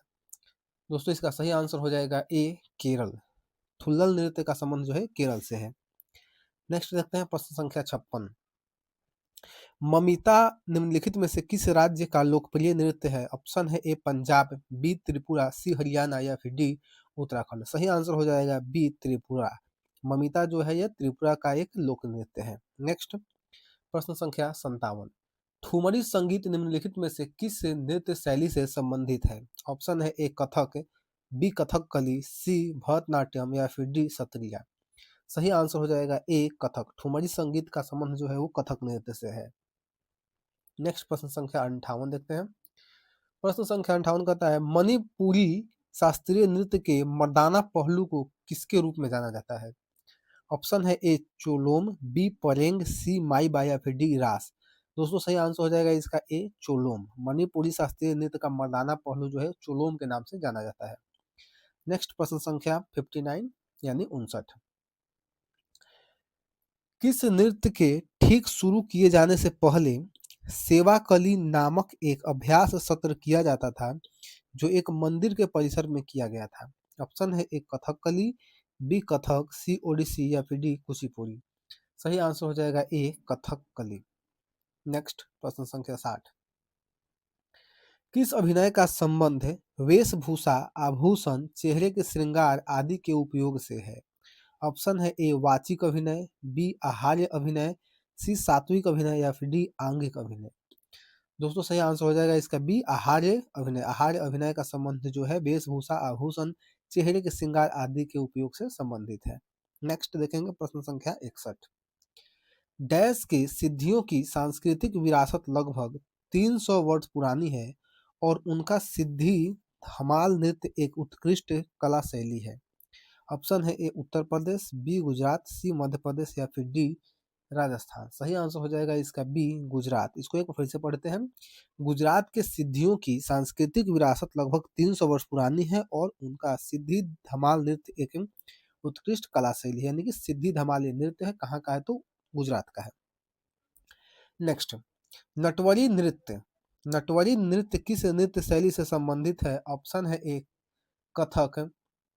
Speaker 1: दोस्तों इसका सही आंसर हो जाएगा ए केरल। थुल्लल नृत्य का संबंध जो है केरल से है। नेक्स्ट देखते हैं प्रश्न संख्या 56। ममिता निम्नलिखित में से किस राज्य का लोकप्रिय नृत्य है? ऑप्शन है ए पंजाब, बी त्रिपुरा, सी हरियाणा या फिर डी उत्तराखंड। सही आंसर हो जाएगा बी त्रिपुरा। ममिता जो है यह त्रिपुरा का एक लोक नृत्य है। नेक्स्ट प्रश्न संख्या 57। ठुमरी संगीत निम्नलिखित में से किस नृत्य शैली से संबंधित है? ऑप्शन है ए कथक, बी कथकली, सी भरतनाट्यम या फिर डी सत्रिया। सही आंसर हो जाएगा ए कथक। ठुमरी संगीत का संबंध जो है वो कथक नृत्य से है। नेक्स्ट प्रश्न संख्या 58 देखते हैं। प्रश्न संख्या 58 कहता है मणिपुरी शास्त्रीय नृत्य के मर्दाना पहलू को किसके रूप में जाना जाता है? ऑप्शन है ए चोलोम, बी परेंग, सी माईबा या फिर डी रास। दोस्तों सही आंसर हो जाएगा इसका ए चोलोम। मणिपुरी शास्त्रीय नृत्य का मर्दाना पहलू जो है चोलोम के नाम से जाना जाता है। नेक्स्ट प्रश्न संख्या 59 यानी 59। किस नृत्य के ठीक शुरू किए जाने से पहले सेवाकली नामक एक अभ्यास सत्र किया जाता था जो एक मंदिर के परिसर में किया गया था? ऑप्शन है ए कथकली, बी कथक, सी ओडिसी या फिर डी कुचिपुड़ी। सही आंसर हो जाएगा ए कथकली। नेक्स्ट प्रश्न संख्या 60। किस अभिनय का संबंध वेशभूषा, आभूषण, चेहरे के श्रृंगार आदि के उपयोग से है? ऑप्शन है ए वाचिक अभिनय, बी आहार्य अभिनय, सी सात्विक अभिनय या फिर डी आंगिक अभिनय। दोस्तों सही आंसर हो जाएगा इसका बी आहार्य अभिनय। आहार्य अभिनय का संबंध जो है वेशभूषा, आभूषण, चेहरे के श्रृंगार आदि के उपयोग से संबंधित है। नेक्स्ट देखेंगे प्रश्न संख्या 61। डैश के सिद्धियों की सांस्कृतिक विरासत लगभग 300 वर्ष पुरानी है और उनका सिद्धि धमाल नृत्य एक उत्कृष्ट कला शैली है। ऑप्शन है ए उत्तर प्रदेश, बी गुजरात, सी मध्य प्रदेश या फिर डी राजस्थान। सही आंसर हो जाएगा इसका बी गुजरात। इसको एक फिर से पढ़ते हैं। गुजरात के सिद्धियों की सांस्कृतिक विरासत लगभग 300 वर्ष पुरानी है और उनका सिद्धि धमाल नृत्य एक उत्कृष्ट कला शैली है। यानी कि सिद्धि धमाल ये नृत्य है कहाँ का है? तो गुजरात का है। नेक्स्ट नटवरी नृत्य। नटवरी नृत्य किस नृत्य शैली से संबंधित है? ऑप्शन है ए कथक,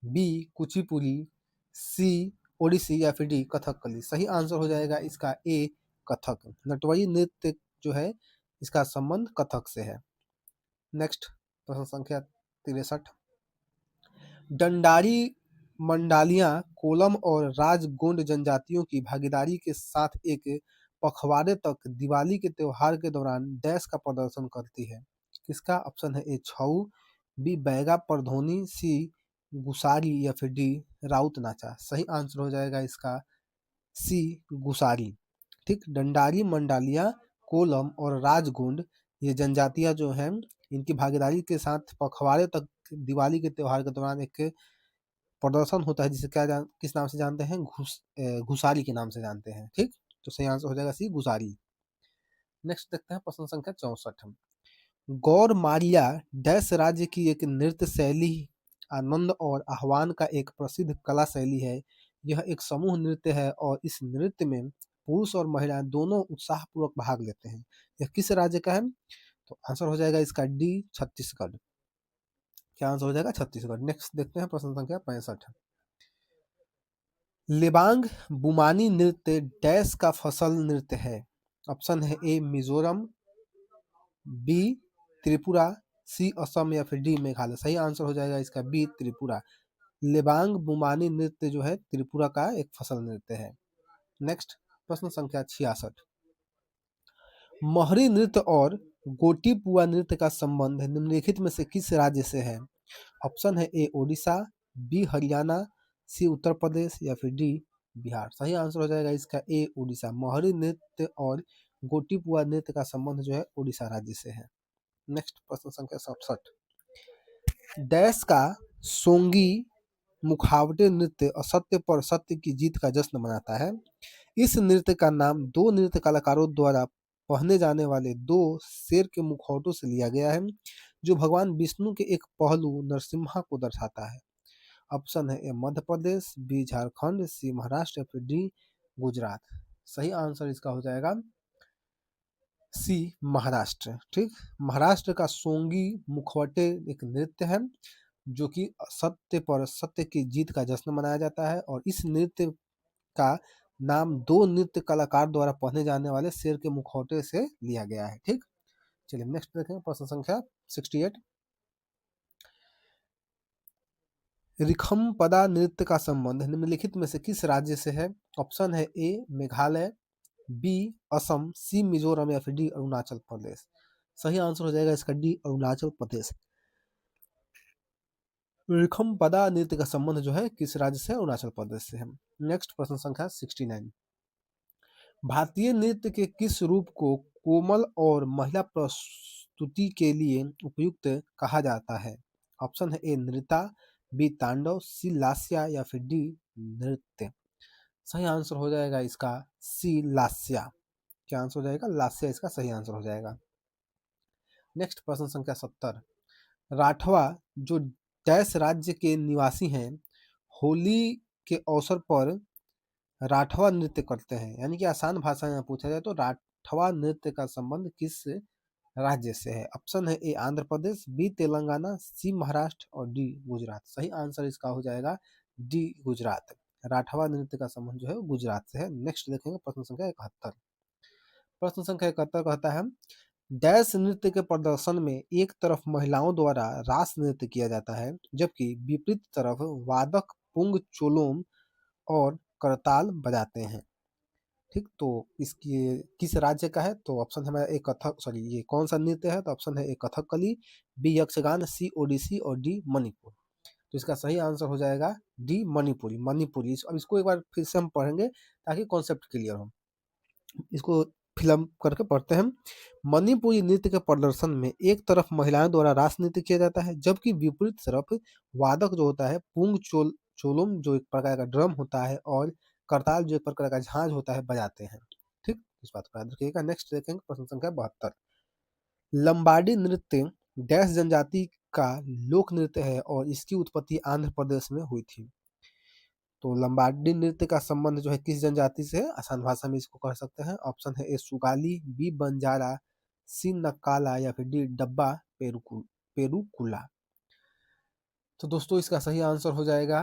Speaker 1: बी कुचिपुड़ी, सी ओडिसी या फिर डी कथकली। सही आंसर हो जाएगा इसका ए कथक। नटवरी नृत्य जो है इसका संबंध कथक से है। नेक्स्ट प्रश्न संख्या 63। डंडारी मंडालियां कोलम और राजगोंड जनजातियों की भागीदारी के साथ एक पखवाड़े तक दिवाली के त्योहार के दौरान डैश का प्रदर्शन करती है। किसका? ऑप्शन है ए छऊ, बी बैगा परधोनी, सी गुसारी या फिर डी राउत नाचा। सही आंसर हो जाएगा इसका सी गुसारी। ठीक, डंडारी मंडालिया कोलम और राजगोंड ये जनजातियां जो हैं इनकी भागीदारी के साथ पखवाड़े तक दिवाली के त्योहार के दौरान एक प्रदर्शन होता है जिसे किस नाम से जानते हैं? घुसारी के नाम से जानते हैं। ठीक, तो सही आंसर हो जाएगा सी गुसारी। नेक्स्ट देखते हैं प्रश्न संख्या 64। गौर मारिया डैश राज्य की एक नृत्य शैली, आनंद और आह्वान का एक प्रसिद्ध कला शैली है। यह एक समूह नृत्य है और इस नृत्य में पुरुष और महिलाएं दोनों उत्साहपूर्वक भाग लेते हैं। यह किस राज्य का है? तो आंसर हो जाएगा इसका डी छत्तीसगढ़। क्या आंसर हो जाएगा? छत्तीसगढ़। नेक्स्ट देखते हैं प्रश्न संख्या 65। लिबांग बुमानी नृत्य डैश का फसल नृत्य है। ऑप्शन है ए मिजोरम, बी त्रिपुरा, सी असम या फिर डी मेघालय। सही आंसर हो जाएगा इसका बी त्रिपुरा। लिबांग बुमानी नृत्य जो है त्रिपुरा का एक फसल नृत्य है। नेक्स्ट प्रश्न संख्या 66। महरी नृत्य और गोटीपुआ नृत्य का संबंध निम्नलिखित में से किस राज्य से है? ऑप्शन है ए ओडिशा, बी हरियाणा, सी उत्तर प्रदेश या फिर डी बिहार। सही आंसर हो जाएगा इसका ए ओडिशा। महरी नृत्य और गोटीपुआ नृत्य का संबंध जो है ओडिशा राज्य से है। नेक्स्ट प्रश्न संख्या 67। डैश का सोंगी मुखावटे नृत्य असत्य पर सत्य की जीत का जश्न मनाता है। इस नृत्य का नाम दो नृत्य कलाकारों द्वारा पहने जाने वाले दो शेर के मुखौटों से लिया गया है जो भगवान विष्णु के एक पहलू नरसिम्हा को दर्शाता है। ऑप्शन है ए मध्य प्रदेश, बी झारखंड, सी महाराष्ट्र या फिर डी गुजरात। सही आंसर इसका हो जाएगा सी महाराष्ट्र। ठीक, महाराष्ट्र का सोंगी मुखौटे एक नृत्य है जो कि सत्य पर सत्य की जीत का जश्न मनाया जाता है और इस नृत्य का नाम दो नृत्य कलाकार द्वारा पहने जाने वाले शेर के मुखौटे से लिया गया है। ठीक, चलिए नेक्स्ट देखें प्रश्न संख्या 68। रिखमपदा नृत्य का संबंध निम्नलिखित में से किस राज्य से है? ऑप्शन है ए मेघालय, बी असम, सी मिजोरम या फिर डी अरुणाचल प्रदेश। सही आंसर हो जाएगा इसका डी अरुणाचल प्रदेश। रिखमपदा नृत्य का संबंध जो है किस राज्य से? अरुणाचल प्रदेश से है। नेक्स्ट प्रश्न संख्या 69। भारतीय नृत्य के किस रूप को कोमल और महिला प्रस्तुति के लिए उपयुक्त कहा जाता है? ऑप्शन है ए नृत्या, बी तांडव, सी लास्या या फिर डी नृत्य। सही आंसर हो जाएगा इसका सी लास्या। क्या आंसर हो जाएगा? लास्या इसका सही आंसर हो जाएगा। नेक्स्ट प्रश्न संख्या 70। राठवा जो डैश राज्य के निवासी हैं होली के अवसर पर राठवा नृत्य करते हैं। यानी कि आसान भाषा में पूछा जाए तो राठवा नृत्य का संबंध किस राज्य से है? ऑप्शन है ए आंध्र प्रदेश, बी तेलंगाना, सी महाराष्ट्र और डी गुजरात। सही आंसर इसका हो जाएगा डी गुजरात। राठवा नृत्य का संबंध जो है गुजरात से है। नेक्स्ट देखेंगे प्रश्न संख्या 71। प्रश्न संख्या 71 कहता है डैश नृत्य के प्रदर्शन में एक तरफ महिलाओं द्वारा रास नृत्य किया जाता है जबकि विपरीत तरफ वादक पुंग चोलोम और करताल बजाते हैं। ठीक, तो इसकी किस राज्य का है? तो ऑप्शन है हमारा ए कथक, सॉरी ये कौन सा नृत्य है? तो ऑप्शन है ए कथकली, बी यक्षगान, सी ओडिसी और डी मणिपुर। तो इसका सही आंसर हो जाएगा डी मणिपुरी। मणिपुरी। अब इसको एक बार फिर से हम पढ़ेंगे ताकि कॉन्सेप्ट क्लियर हो। इसको फिल्म करके पढ़ते हैं। मणिपुरी नृत्य के प्रदर्शन में एक तरफ महिलाओं द्वारा रास नृत्य किया जाता है जबकि विपरीत तरफ वादक जो होता है पुंग चोलुम जो एक प्रकार का ड्रम होता है और करताल जो एक प्रकार का झांझ होता है बजाते हैं। ठीक, इस बात को याद रखिएगा। नेक्स्ट देखेंगे प्रश्न संख्या 72। लंबाडी नृत्य डैश जनजाति का लोक नृत्य है और इसकी उत्पत्ति आंध्र प्रदेश में हुई थी। तो लंबाडी नृत्य का संबंध जो है किस जनजाति से है? आसान भाषा में इसको कह सकते हैं। ऑप्शन है ए सुगाली, बी बंजारा, सी नक्काला या फिर डी डब्बा पेरुकुला। तो दोस्तों इसका सही आंसर हो जाएगा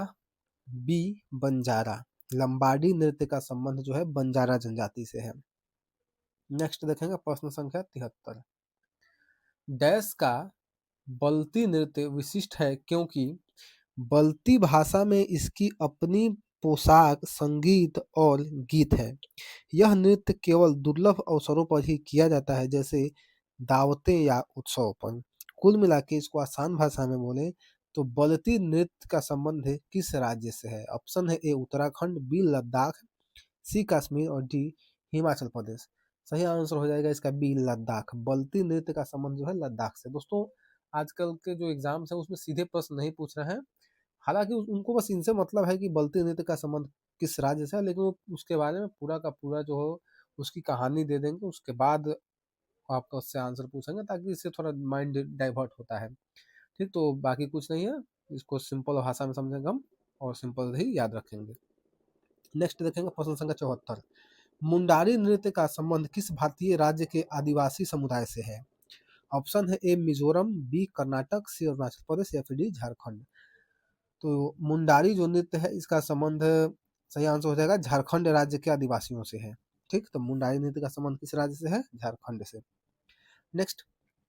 Speaker 1: बी बंजारा। लंबाडी नृत्य का संबंध जो है बंजारा जनजाति से है। नेक्स्ट देखेंगे प्रश्न संख्या 73। डैश का बल्ती नृत्य विशिष्ट है क्योंकि बल्ती भाषा में इसकी अपनी पोशाक, संगीत और गीत है। यह नृत्य केवल दुर्लभ अवसरों पर ही किया जाता है, जैसे दावतें या उत्सव पर। कुल मिला के इसको आसान भाषा में बोले तो बल्ती नृत्य का संबंध है किस राज्य से है? ऑप्शन है ए उत्तराखंड, बी लद्दाख, सी कश्मीर और डी हिमाचल प्रदेश। सही आंसर हो जाएगा इसका बी लद्दाख। बल्ती नृत्य का संबंध जो है लद्दाख से। दोस्तों आजकल के जो एग्जाम्स है उसमें सीधे प्रश्न नहीं पूछ रहे हैं, हालांकि उनको बस इनसे मतलब है कि बल्ती नृत्य का संबंध किस राज्य से है, लेकिन वो उसके बारे में पूरा का पूरा जो हो उसकी कहानी दे देंगे, उसके बाद आपका उससे आंसर पूछेंगे, ताकि इससे थोड़ा माइंड डाइवर्ट होता है। ठीक, तो बाकी कुछ नहीं है, इसको सिंपल भाषा में समझेंगे हम और सिंपल ही याद रखेंगे। नेक्स्ट देखेंगे प्रश्न संख्या 74। मुंडारी नृत्य का संबंध किस भारतीय राज्य के आदिवासी समुदाय से है? ऑप्शन है ए मिजोरम, बी कर्नाटक, सी अरुणाचल प्रदेश या फिर डी झारखंड। तो मुंडारी जो नृत्य है इसका संबंध, सही आंसर हो जाएगा झारखंड राज्य के आदिवासियों से है। ठीक, तो मुंडारी नृत्य का संबंध किस राज्य से है? झारखंड से। नेक्स्ट,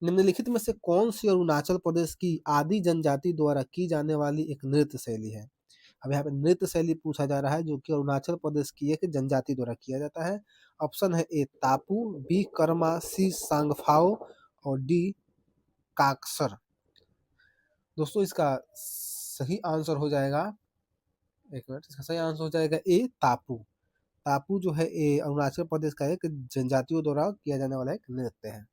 Speaker 1: निम्नलिखित में से कौन सी अरुणाचल प्रदेश की आदि जनजाति द्वारा की जाने वाली एक नृत्य शैली है? अब यहाँ पे नृत्य शैली पूछा जा रहा है जो कि अरुणाचल प्रदेश की एक जनजाति द्वारा किया जाता है। ऑप्शन है ए तापू, बी कर्मा, सी सांगफाओ और डी काक्सर। दोस्तों इसका सही आंसर हो जाएगा, एक मिनट, इसका सही आंसर हो जाएगा ए तापू। तापू जो है ए अरुणाचल प्रदेश का एक जनजातियों द्वारा किया जाने वाला एक नृत्य है।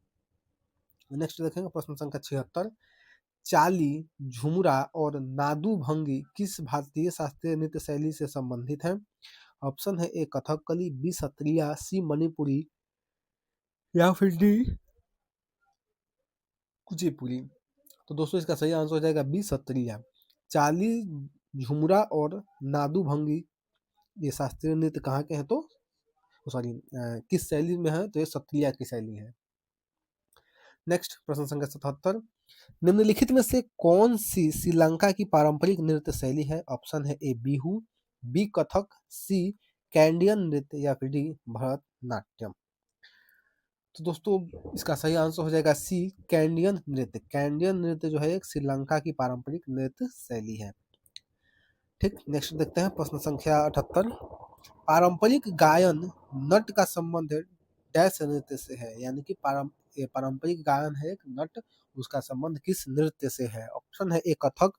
Speaker 1: नेक्स्ट देखेंगे प्रश्न संख्या 76। चाली, झुमरा और नादू भंगी किस भारतीय शास्त्रीय नृत्य शैली से संबंधित है? ऑप्शन है ए कथकली, बी सत्रिया, सी मणिपुरी या फिर डी कुचिपुड़ी। तो दोस्तों इसका सही आंसर हो जाएगा बी सत्रिया। चाली, झुमरा और नादू भंगी ये शास्त्रीय नृत्य कहाँ के हैं? तो सॉरी, किस शैली में है? तो ये सत्रिया की शैली है। नेक्स्ट प्रश्न संख्या 77। निम्नलिखित में से कौन सी श्रीलंका की पारंपरिक नृत्य शैली है? ऑप्शन है ए बिहू, बी कथक, सी कैंडियन नृत्य या फिर डी भरतनाट्यम। तो दोस्तों इसका सही आंसर हो जाएगा सी कैंडियन नृत्य। कैंडियन नृत्य जो है एक श्रीलंका की पारंपरिक नृत्य शैली है। ठीक, नेक्स्ट देखते हैं प्रश्न संख्या 78। पारंपरिक गायन नट का संबंध डैश नृत्य से है, यानी कि पारंपरिक गायन है एक नट, उसका संबंध किस नृत्य से है? ऑप्शन है ए कथक,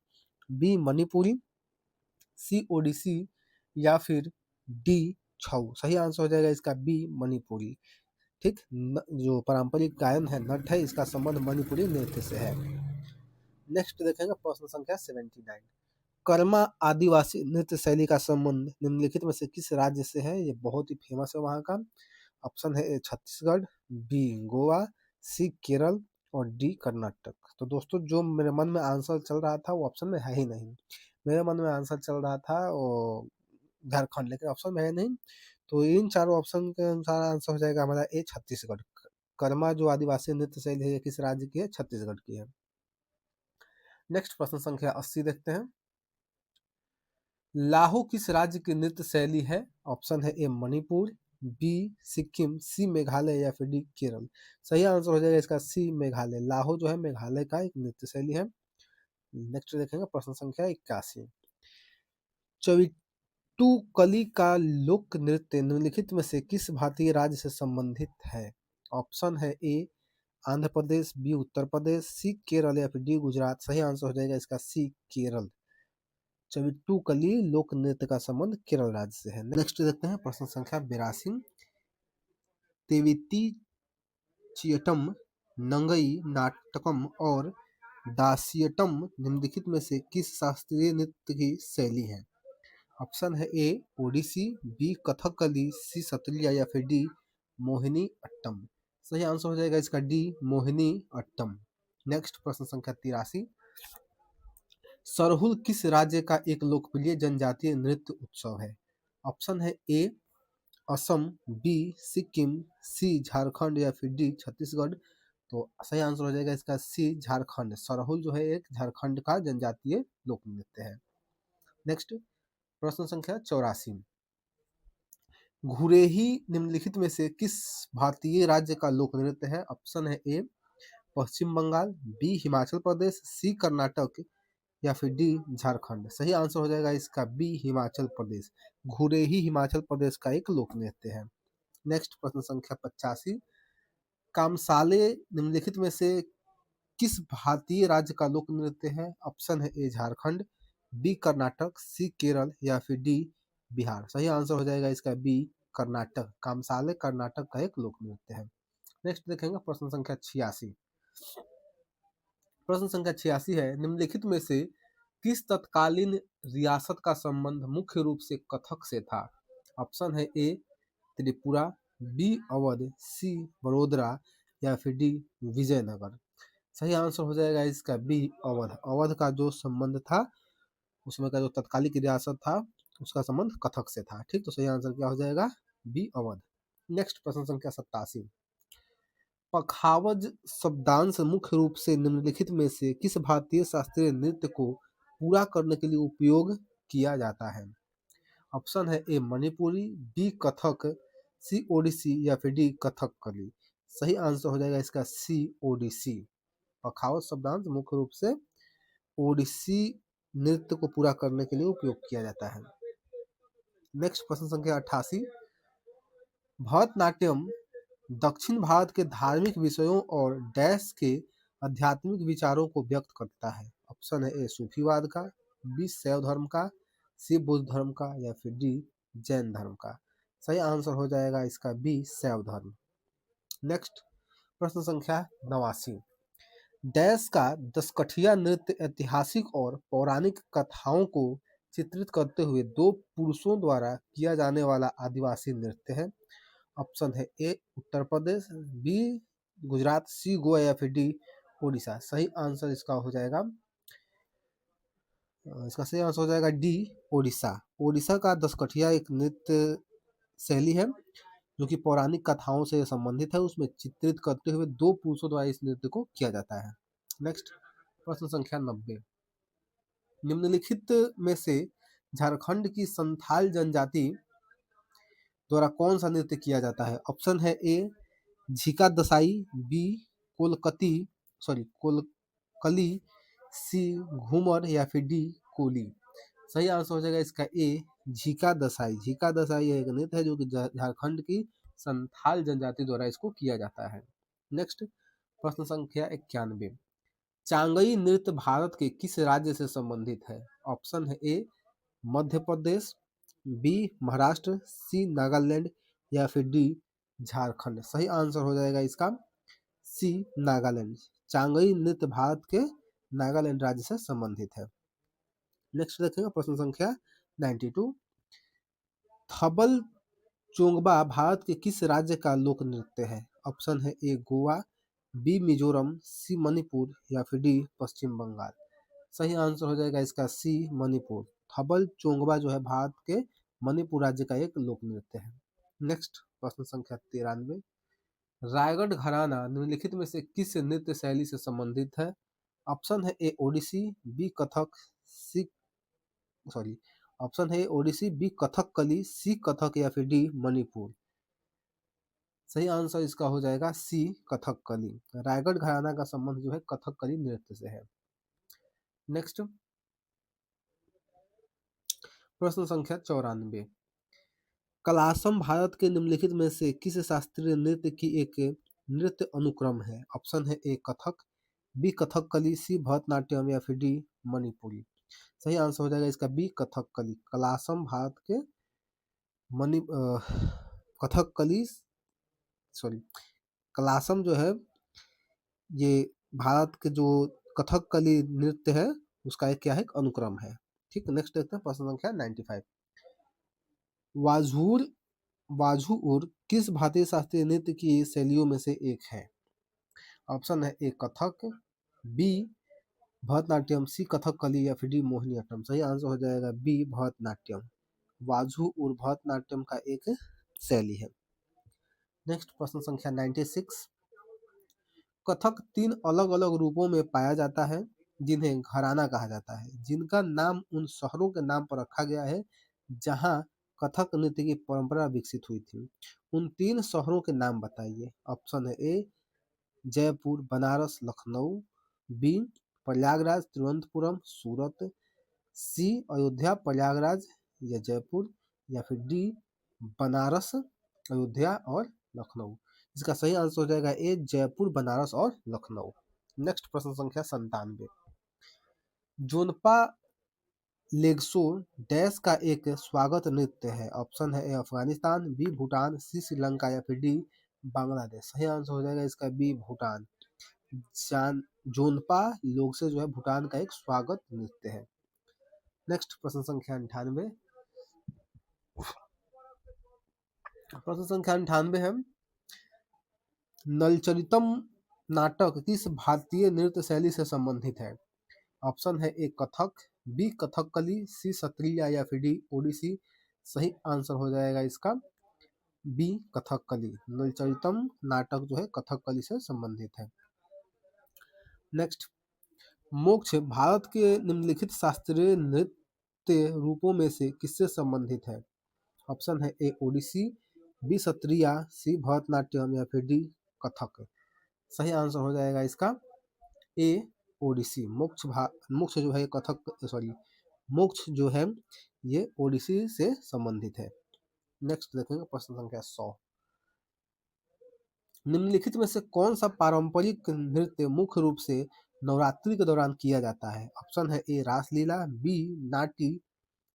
Speaker 1: बी मणिपुरी, सी ओडिसी या फिर डी छऊ। सही आंसर हो जाएगा इसका बी मणिपुरी। ठीक, जो पारंपरिक गायन है नट है, इसका संबंध मणिपुरी नृत्य से है। नेक्स्ट देखेंगे प्रश्न संख्या 79। कर्मा आदिवासी नृत्य शैली का संबंध निम्नलिखित में से किस राज्य से है? ये बहुत ही फेमस है वहाँ का। ऑप्शन है ए छत्तीसगढ़, बी गोवा, सी केरल और डी कर्नाटक। तो दोस्तों जो मेरे मन में आंसर चल रहा था वो ऑप्शन में है ही नहीं। मेरे मन में आंसर चल रहा था वो झारखंड, लेकिन ऑप्शन में है नहीं। तो इन चारों ऑप्शन के अनुसार आंसर हो जाएगा हमारा ए छत्तीसगढ़। कर्मा जो आदिवासी नृत्य शैली है ये किस राज्य की है? छत्तीसगढ़ की है। नेक्स्ट प्रश्न संख्या 80 देखते हैं। लाहो किस राज्य की नृत्य शैली है? ऑप्शन है ए मणिपुर, बी सिक्किम, सी मेघालय या फिर डी केरल। सही आंसर हो जाएगा इसका सी मेघालय। लाहो जो है मेघालय का एक नृत्य शैली है। नेक्स्ट देखेंगे प्रश्न संख्या 81। चविट्टू का लोक नृत्य निम्नलिखित में से किस भारतीय राज्य से संबंधित है? ऑप्शन है ए आंध्र प्रदेश, बी उत्तर प्रदेश, सी केरल या फिर डी गुजरात। सही आंसर हो जाएगा इसका सी केरल। चविट्टू लोक नृत्य का संबंध केरल राज्य से है। नेक्स्ट देखते हैं प्रश्न संख्या 82। तेविति चियटम, नंगई नाटकम और दासियटम निम्नलिखित में से किस शास्त्रीय नृत्य की शैली है? ऑप्शन है ए ओडिसी, बी कथकली, सी सत्रिया या फिर डी मोहिनी अट्टम। सही आंसर हो जाएगा इसका डी मोहिनी अट्टम। नेक्स्ट प्रश्न संख्या 83। सरहुल किस राज्य का एक लोकप्रिय जनजातीय नृत्य उत्सव है? ऑप्शन है ए असम, बी सिक्किम, सी झारखंड या फिर डी छत्तीसगढ़। तो सही आंसर हो जाएगा इसका सी झारखंड। सरहुल जो है एक झारखंड का जनजातीय लोक नृत्य है। नेक्स्ट प्रश्न संख्या 84। घुरेही निम्नलिखित में से किस भारतीय राज्य का लोक नृत्य है? ऑप्शन है ए पश्चिम बंगाल, बी हिमाचल प्रदेश, सी कर्नाटक या फिर डी झारखंड। सही आंसर हो जाएगा इसका बी हिमाचल प्रदेश। घुरेही हिमाचल प्रदेश का एक लोक नृत्य है। नेक्स्ट प्रश्न संख्या 85, कामसाले निम्नलिखित में से किस भारतीय राज्य का लोक नृत्य है? ऑप्शन है ए झारखंड, बी कर्नाटक, सी केरल या फिर डी बिहार। सही आंसर हो जाएगा इसका बी कर्नाटक। कामसाले कर्नाटक का एक लोक नृत्य है। नेक्स्ट देखेंगे प्रश्न संख्या 86। प्रश्न संख्या 86 है, निम्नलिखित में से किस तत्कालीन रियासत का संबंध मुख्य रूप से कथक से था? ऑप्शन है ए त्रिपुरा, बी अवध, सी बड़ोदरा या फिर डी विजयनगर। सही आंसर हो जाएगा इसका बी अवध। अवध का जो संबंध था, उसमें का जो तत्कालिक रियासत था, उसका संबंध कथक से था। ठीक, तो सही आंसर क्या हो जाएगा? बी अवध। नेक्स्ट प्रश्न संख्या 87, पखावज शब्दांश मुख्य रूप से निम्नलिखित में से किस भारतीय शास्त्रीय नृत्य को पूरा करने के लिए उपयोग किया जाता है? ऑप्शन है ए मणिपुरी, बी कथक, सी ओडिसी या फिर डी कथकली। सही आंसर हो जाएगा इसका सी ओडिसी। पखावज शब्दांश मुख्य रूप से ओडिसी नृत्य को पूरा करने के लिए उपयोग किया जाता है। नेक्स्ट प्रश्न संख्या 88, भरतनाट्यम दक्षिण भारत के धार्मिक विषयों और डैश के आध्यात्मिक विचारों को व्यक्त करता है। ऑप्शन है ए सूफीवाद का, बी शैव धर्म का, सी बुद्ध धर्म का या फिर डी जैन धर्म का। सही आंसर हो जाएगा इसका बी शैव धर्म। नेक्स्ट प्रश्न संख्या 89, डैश का दसकठिया नृत्य ऐतिहासिक और पौराणिक कथाओं को चित्रित करते हुए दो पुरुषों द्वारा किया जाने वाला आदिवासी नृत्य है। ऑप्शन है ए उत्तर प्रदेश, बी गुजरात, सी गोवा या फिर डी उड़ीसा। सही आंसर इसका हो जाएगा डी ओडिशा। ओडिशा का दसकठिया एक नृत्य शैली है जो कि पौराणिक कथाओं से संबंधित है। उसमें चित्रित करते हुए दो पुरुषों द्वारा इस नृत्य को किया जाता है। नेक्स्ट प्रश्न संख्या 90, निम्नलिखित में से झारखंड की संथाल जनजाति द्वारा कौन सा नृत्य किया जाता है? ऑप्शन है ए झिका दसाई, बी कोलकली, सी घूमर या फिर डी कोली। सही आंसर हो जाएगा इसका ए झिका दसाई। झिका दसाई एक नृत्य है जो कि झारखंड की संथाल जनजाति द्वारा इसको किया जाता है। नेक्स्ट प्रश्न संख्या 91, चांगई नृत्य भारत के किस राज्य से संबंधित है? ऑप्शन है ए मध्य प्रदेश, बी महाराष्ट्र, सी नागालैंड या फिर डी झारखंड। सही आंसर हो जाएगा इसका सी नागालैंड। चांगई नृत्य भारत के नागालैंड राज्य से संबंधित है। नेक्स्ट देखेंगे प्रश्न संख्या 92, थबल चोंगबा भारत के किस राज्य का लोक नृत्य है? ऑप्शन है ए गोवा, बी मिजोरम, सी मणिपुर या फिर डी पश्चिम बंगाल। सही आंसर हो जाएगा इसका सी मणिपुर। थबल चोंगबा जो है भारत के मणिपुर राज्य का एक लोक नृत्य है। नेक्स्ट प्रश्न संख्या 93, रायगढ़ घराना निम्नलिखित में से किस नृत्य शैली से संबंधित है? ऑप्शन है ए ओडिसी, बी कथक, ऑप्शन है ओडिसी, बी कथकली, सी कथक या फिर डी मणिपुर। सही आंसर इसका हो जाएगा सी कथकली। रायगढ़ घराना का संबंध जो है कथकली नृत्य से है। नेक्स्ट प्रश्न संख्या 94, कलासम भारत के निम्नलिखित में से किस शास्त्रीय नृत्य की एक नृत्य अनुक्रम है? ऑप्शन है ए कथक, बी कथकली, सी भरतनाट्यम या फिर डी मणिपुरी। सही आंसर हो जाएगा इसका बी कथकली। कलासम भारत के कथकली कलासम जो है ये भारत के जो कथकली नृत्य है उसका एक क्या है अनुक्रम है। ठीक, नेक्स्ट देखते हैं प्रश्न संख्या 95, वाझूर किस भारतीय शास्त्रीय नृत्य की शैलियों में से एक है? ऑप्शन है ए कथक, बी भरतनाट्यम, सी कथकली या फिर डी मोहिनीअट्टम। सही आंसर हो जाएगा बी भरतनाट्यम। वाझूर भरतनाट्यम का एक शैली है। नेक्स्ट प्रश्न संख्या 96, कथक 3 अलग अलग रूपों में पाया जाता है जिन्हें घराना कहा जाता है, जिनका नाम उन शहरों के नाम पर रखा गया है जहां कथक नृत्य की परंपरा विकसित हुई थी। उन 3 शहरों के नाम बताइए। ऑप्शन है ए जयपुर, बनारस, लखनऊ। बी प्रयागराज, तिरुवनंतपुरम, सूरत। सी अयोध्या, प्रयागराज या जयपुर। या फिर डी बनारस, अयोध्या और लखनऊ। इसका सही आंसर हो जाएगा ए जयपुर, बनारस और लखनऊ। नेक्स्ट प्रश्न संख्या 97। जोनपा लेगसो डैश का एक स्वागत नृत्य है। ऑप्शन है ए अफगानिस्तान, बी भूटान, सी श्रीलंका या फिर डी बांग्लादेश। सही आंसर हो जाएगा इसका बी भूटान। जोनपा लोगसे जो है भूटान का एक स्वागत नृत्य है। नेक्स्ट प्रश्न संख्या 98। प्रश्न संख्या 98 है, नलचरितम नाटक किस भारतीय नृत्य शैली से संबंधित है। ऑप्शन है ए कथक, बी कथकली, सी सत्रिया या फिर डी ओडिसी। सही आंसर हो जाएगा इसका बी कथकली। नलचरितम नाटक जो है कथकली से संबंधित है। नेक्स्ट, मोक्ष भारत के निम्नलिखित शास्त्रीय नृत्य रूपों में से किससे संबंधित है। ऑप्शन है ए ओडिसी, बी सत्रिया, सी भरतनाट्यम या फिर डी कथक। सही आंसर हो जाएगा इसका ए ओडिसी। मोक्ष जो है कथक, सॉरी मोक्ष जो है ये ओडिसी से संबंधित है। नेक्स्ट देखेंगे प्रश्न संख्या 100। निम्नलिखित में से कौन सा पारंपरिक नृत्य मुख्य रूप से नवरात्रि के दौरान किया जाता है। ऑप्शन है ए रासलीला, बी नाटी,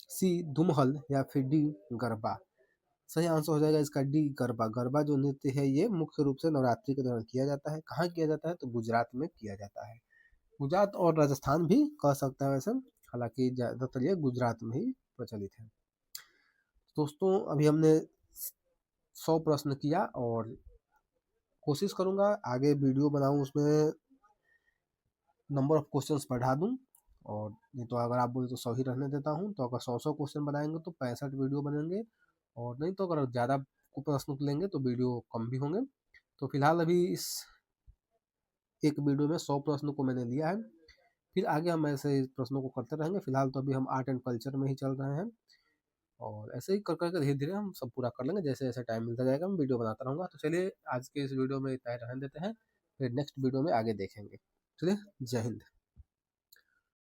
Speaker 1: सी धुमहल या फिर डी गरबा। सही आंसर हो जाएगा इसका डी गरबा। गरबा जो नृत्य है ये मुख्य रूप से नवरात्रि के दौरान किया जाता है। कहाँ किया जाता है तो गुजरात में किया जाता है। गुजरात और राजस्थान भी कह सकता है वैसे, हालांकि ज़्यादातर ये गुजरात में ही प्रचलित है। दोस्तों अभी हमने 100 प्रश्न किया और कोशिश करूंगा आगे वीडियो बनाऊं उसमें नंबर ऑफ क्वेश्चंस बढ़ा दूं, और नहीं तो अगर आप बोले तो 100 ही रहने देता हूं। तो अगर 100 क्वेश्चन बनाएंगे तो 65 वीडियो बनेंगे, और नहीं तो अगर ज़्यादा प्रश्न लेंगे तो वीडियो कम भी होंगे। तो फिलहाल अभी इस एक वीडियो में 100 प्रश्नों को मैंने लिया है, फिर आगे हम ऐसे प्रश्नों को करते रहेंगे। फिलहाल तो अभी हम आर्ट एंड कल्चर में ही चल रहे हैं, और ऐसे ही कर करके धीरे धीरे हम सब पूरा कर लेंगे। जैसे जैसे टाइम मिलता जाएगा मैं वीडियो बनाता रहूँगा। तो चलिए आज के इस वीडियो में इतना ही रहने देते हैं, फिर नेक्स्ट वीडियो में आगे देखेंगे। चलिए, जय हिंद।